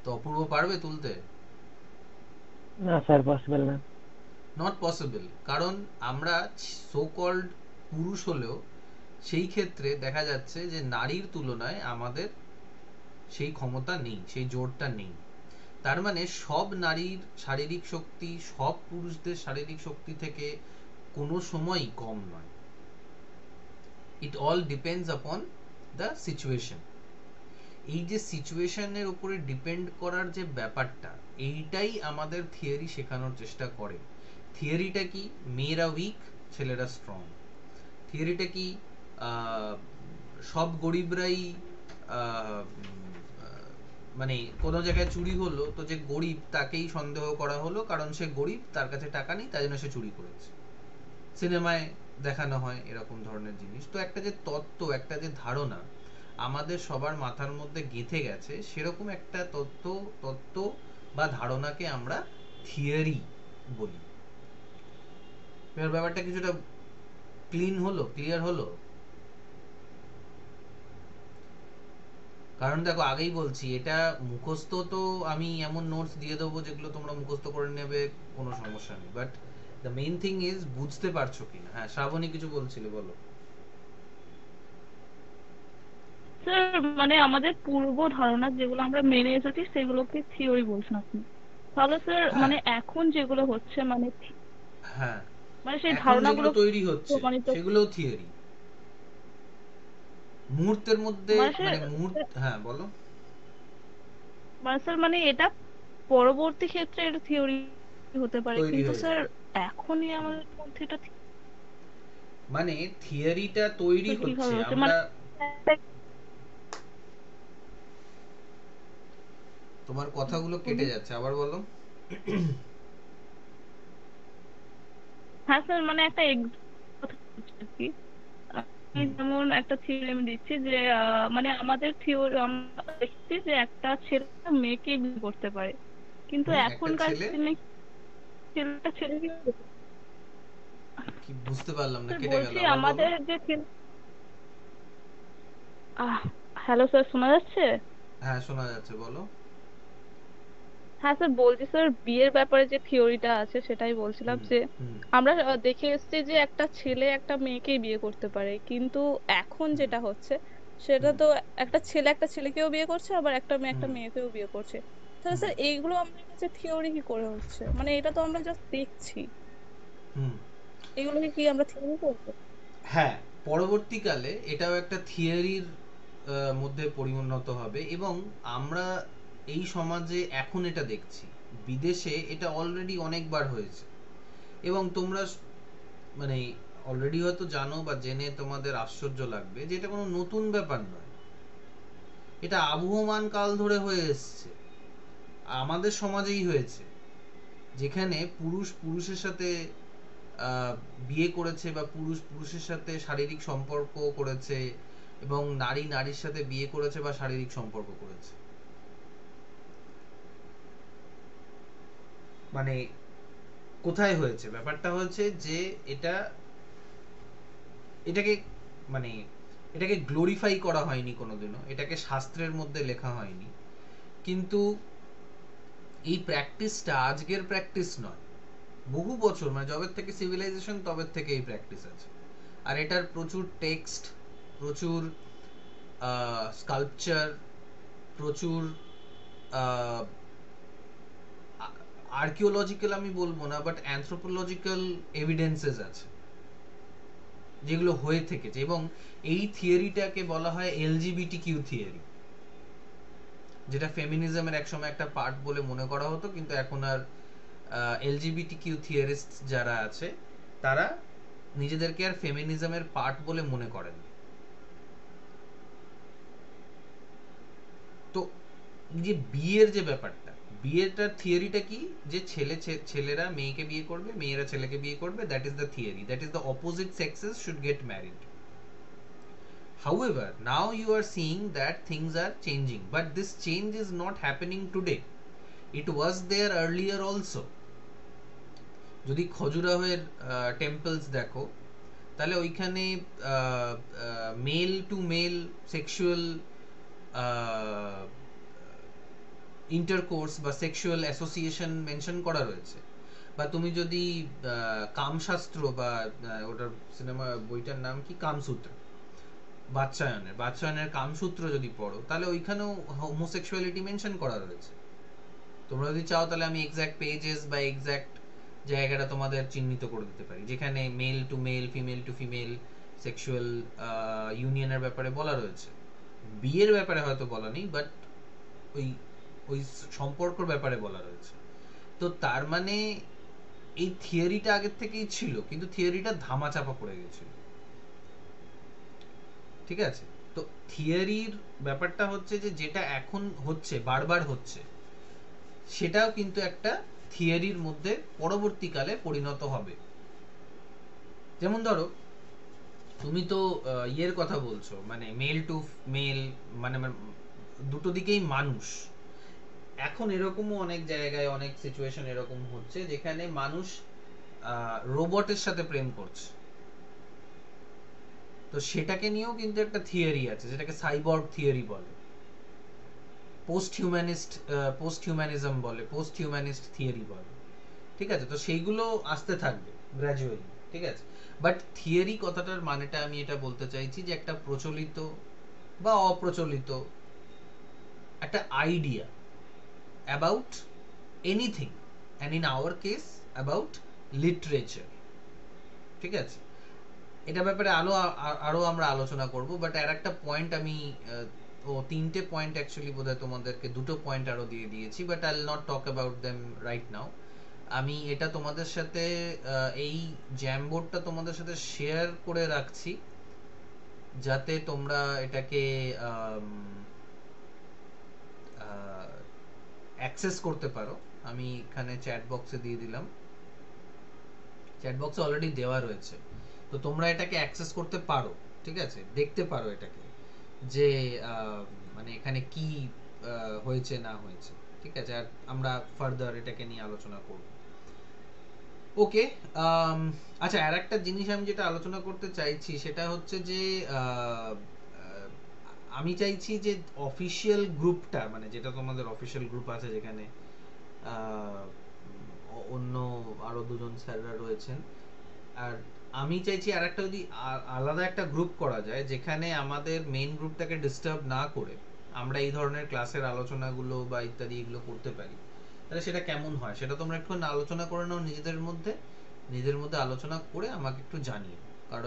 তো অপূর্ব পারবে তুলতে? না স্যার, পসিবল না। নট পসিবল, কারণ আমরা সো কল্ড পুরুষ হলেও সেই ক্ষেত্রে দেখা যাচ্ছে যে নারীর তুলনায় আমাদের সেই ক্ষমতা নেই, সেই জোরটা নেই। তার মানে সব নারীর শারীরিক শক্তি সব পুরুষদের শারীরিক শক্তি থেকে কোনো সময়ই কম নয়। It all depends upon the situation. এই যে সিচুয়েশনের উপরে ডিপেন্ড করার যে ব্যাপারটা, এইটাই আমাদের থিওরি শেখানোর চেষ্টা করে। থিওরিটা কি? মেয়েরা উইক, ছেলেরা স্ট্রং। থিওরিটা কি? সব গরিবরাই মানে কোনো জায়গায় চুরি হলো তো যে গরিব তাকেই সন্দেহ করা হলো, কারণ সে গরিব, তার কাছে টাকা নেই, তাই জন্য সে চুরি করেছে। সিনেমায় দেখানো হয় এরকম ধরনের জিনিস। তো একটা যে তত্ত্ব, একটা যে ধারণা আমাদের সবার মাথার মধ্যে গেঁথে গেছে, সেরকম একটা তত্ত্ব বা ধারণাকে আমরা থিওরি বলি। এবার ব্যাপারটা কিছুটা ক্লিয়ার হলো? কারণ দেখো, আগেই বলছি, এটা মুখস্থ তো আমি এমন নোটস দিয়ে দেবো যেগুলো তোমরা মুখস্থ করে নেবে, কোনো সমস্যা নেই, but the main thing is বুঝতে পারছো কিনা। হ্যাঁ শ্রাবণী কিছু বলছিলে, বলো। স্যার মানে আমাদের পূর্ব ধারণা যেগুলো আমরা মেনে এসেছি সেগুলোকে থিওরি বলছেন আপনি। তাহলে স্যার হ্যাঁ মানে এখন যেগুলো হচ্ছে মানে হ্যাঁ, মানে সেই এখন যেগুলো ধারণাগুলো তৈরি হচ্ছে প্রমাণিত, সেগুলোও থিওরি। মুহূর্তের মধ্যে মানে মানে হ্যাঁ বলো। স্যার মানে এটা পরবর্তী ক্ষেত্রে এটা থিওরি হতে পারে, তৈরি কিন্তু হয়ে স্যার যাবে। এখনই হুম। আমাদের মধ্যে এটা মানে থিওরিটা তৈরি হচ্ছে, কিভাবে হচ্ছে আমরা মানে তোমার কথাগুলো কেটে বলুন। যাচ্ছে, আবার বলো। হ্যাঁ স্যার, মানে একটা কথা বলছি আর কি। আমি হুম, যেমন একটা থিওরি আমি দিচ্ছি যে মানে আমাদের থিওরি আমরা দেখছি যে একটা ছেলে একটা মেয়েকে বিয়ে করতে পারে, কিন্তু একটা এখনকার ছেলে দিনে ছেলেটা ছেলেকে কি বুঝতে পারলাম না, স্যার কেটে গেল, বলছি আবার বলো। আমাদের যে ছেলে হ্যালো স্যার, শোনা যাচ্ছে? হ্যাঁ শোনা যাচ্ছে, বলো। হ্যাঁ স্যার বলছি, স্যার বিয়ের ব্যাপারে যে থিওরিটা আছে সেটাই বলছিলাম হুম যে হুম আমরা দেখে এসেছি যে একটা ছেলে একটা মেয়েকেই বিয়ে করতে পারে, কিন্তু এখন হুম যেটা হচ্ছে সেটা হুম তো একটা ছেলে একটা ছেলেকেও বিয়ে করছে, আবার একটা মেয়ে একটা হুম মেয়েকেও বিয়ে করছে। তাহলে হুম স্যার এইগুলো আমাদের কাছে থিওরি কি করে হচ্ছে? মানে এটা তো আমরা জাস্ট দেখছি, হুম। এগুলোকে কি আমরা থিওরি করবো? হ্যাঁ, পরবর্তীকালে এটাও একটা থিওরির মধ্যে পরিণত হবে, এবং আমরা এই সমাজে এখন এটা দেখছি। বিদেশে এটা অলরেডি অনেকবার হয়েছে, এবং তোমরা মানে অলরেডি হয়তো জানো বা জেনে তোমাদের আশ্চর্য লাগবে যে এটা কোনো নতুন ব্যাপার নয়। এটা আবহমান কাল ধরে হয়ে এসছে, আমাদের সমাজেই হয়েছে, যেখানে পুরুষ পুরুষের সাথে বিয়ে করেছে বা পুরুষ পুরুষের সাথে শারীরিক সম্পর্ক করেছে, এবং নারী নারীর সাথে বিয়ে করেছে বা শারীরিক সম্পর্ক করেছে। মানে কোথায় হয়েছে ব্যাপারটা, হচ্ছে যে এটা এটাকে মানে এটাকে গ্লোরিফাই করা হয়নি কোনোদিনও, এটাকে শাস্ত্রের মধ্যে লেখা হয়নি, কিন্তু এই প্র্যাকটিসটা আজকের প্র্যাকটিস নয়, বহু বছর মানে যবের থেকে সিভিলাইজেশন তবের থেকে এই প্র্যাকটিস আছে। আর এটার প্রচুর টেক্সট, প্রচুর স্কাল্পচার, প্রচুর আর্কিওলজিক্যাল আমি বলবো না, বাট অ্যানথ্রোপোলজিক্যাল এভিডেন্সেস আছে যেগুলো হয়ে থেকেছে। এবং এই থিওরিটাকে বলা হয় এলজিবিটি কিউ থিওরি, যেটা ফেমিনিজমের একসময় একটা পার্ট বলে মনে করা হতো, কিন্তু এখন আর এলজিবিটি কিউ থিওরিস্ট যারা আছে তারা নিজেদেরকে আর ফেমিনিজমের পার্ট বলে মনে করেন। তো যে বিয়ের যে ব্যাপারটা, বিয়েটার থিওরিটা কি, যে ছেলেরা মেয়েকে বিয়ে করবে, মেয়েরা ছেলেকে বিয়ে করবে, that is the theory, that is the opposite sexes should get married. However, now you are seeing that things are changing, but this change is not happening today. It was there earlier also. যদি খজুরাহের টেম্পলস দেখো, তাহলে ওইখানে male to male sexual intercourse বা সেক্সুয়াল অ্যাসোসিয়েশন মেনশন করা রয়েছে। বা তুমি যদি কামশাস্ত্র বা ওটার সিনেমা বইটার নাম কি, কামসূত্র, বাদশায়নের কামসূত্র যদি পড়ো, তাহলে ওইখানেও হোমোসেক্সুয়ালিটি মেনশন করা রয়েছে। তোমরা যদি চাও তাহলে আমি এক্স্যাক্ট পেজেস বা এক্স্যাক্ট জায়গাটা তোমাদের চিহ্নিত করে দিতে পারি, যেখানে male to male, female to female sexual ইউনিয়নের ব্যাপারে বলা রয়েছে। বিয়ের ব্যাপারে হয়তো বলা নেই, বাট ওই ওই সম্পর্কর ব্যাপারে বলা রয়েছে। তো তার মানে এই থিওরিটা আগের থেকেই ছিল, কিন্তু থিওরিটা ধামাচাপা পড়ে গেছিল। ঠিক আছে, তো থিওরির ব্যাপারটা হচ্ছে যে যেটা এখন হচ্ছে, বারবার হচ্ছে, সেটাও কিন্তু একটা থিওরির মধ্যে পরবর্তীকালে পরিণত হবে। যেমন ধরো তুমি তো ইয়ের কথা বলছো, মানে মেল টু মেল, মানে দুটো দিকেই মানুষ। এখন এরকমও অনেক জায়গায় অনেক সিচুয়েশন এরকম হচ্ছে যেখানে মানুষ রোবটের সাথে প্রেম করছে। তো সেটাকে নিয়েও কিন্তু একটা থিওরি আছে, যেটাকে সাইবর্গ থিওরি বলে, পোস্ট হিউম্যানিজম বলে, পোস্ট হিউম্যানিস্ট থিওরি বলে। ঠিক আছে, তো সেইগুলো আসতে থাকবে গ্র্যাজুয়ালি। ঠিক আছে, বাট থিওরি কথাটার মানেটা আমি এটা বলতে চাইছি যে একটা প্রচলিত বা অপ্রচলিত একটা idea about anything, and in our case about literature, ঠিক আছে? এটা ব্যাপারে আরো আমরা আলোচনা করব, বাট আর একটা পয়েন্ট আমি তিনটে পয়েন্ট অ্যাকচুয়ালি বোধহয় তোমাদেরকে দুটো পয়েন্ট আরো দিয়ে দিয়েছি, but I will not talk about them right now. আমি এটা তোমাদের সাথে এই জ্যাম বোর্ডটা তোমাদের সাথে শেয়ার করে রাখছি যাতে তোমরা এটাকে অ্যাক্সেস করতে পারো। আমি এখানে চ্যাট বক্সে দিয়ে দিলাম, চ্যাট বক্সে অলরেডি দেওয়া রয়েছে, তো তোমরা এটাকে অ্যাক্সেস করতে পারো, ঠিক আছে? দেখতে পারো এটাকে যে মানে এখানে কি হয়েছে না হয়েছে, ঠিক আছে? আর আমরা ফার্দার এটাকে নিয়ে আলোচনা করব। ওকে, আচ্ছা, আর একটা জিনিস আমি যেটা আলোচনা করতে চাইছি সেটা হচ্ছে যে আমি চাইছি যে অফিসিয়াল গ্রুপটা, মানে যেটা তোমাদের অফিসিয়াল গ্রুপ আছে যেখানে অন্য আরো দুজন স্যাররা রয়েছেন, আর আমি চাইছি আর একটা যদি আলাদা একটা গ্রুপ করা যায় যেখানে আমাদের মেইন গ্রুপটাকে ডিস্টার্ব না করে আমরা এই ধরনের ক্লাসের আলোচনাগুলো বা ইত্যাদি এগুলো করতে পারি, তাহলে সেটা কেমন হয় সেটা তোমরা একটু আলোচনা করে নাও নিজেদের মধ্যে আলোচনা করে আমাকে একটু জানিও, কারণ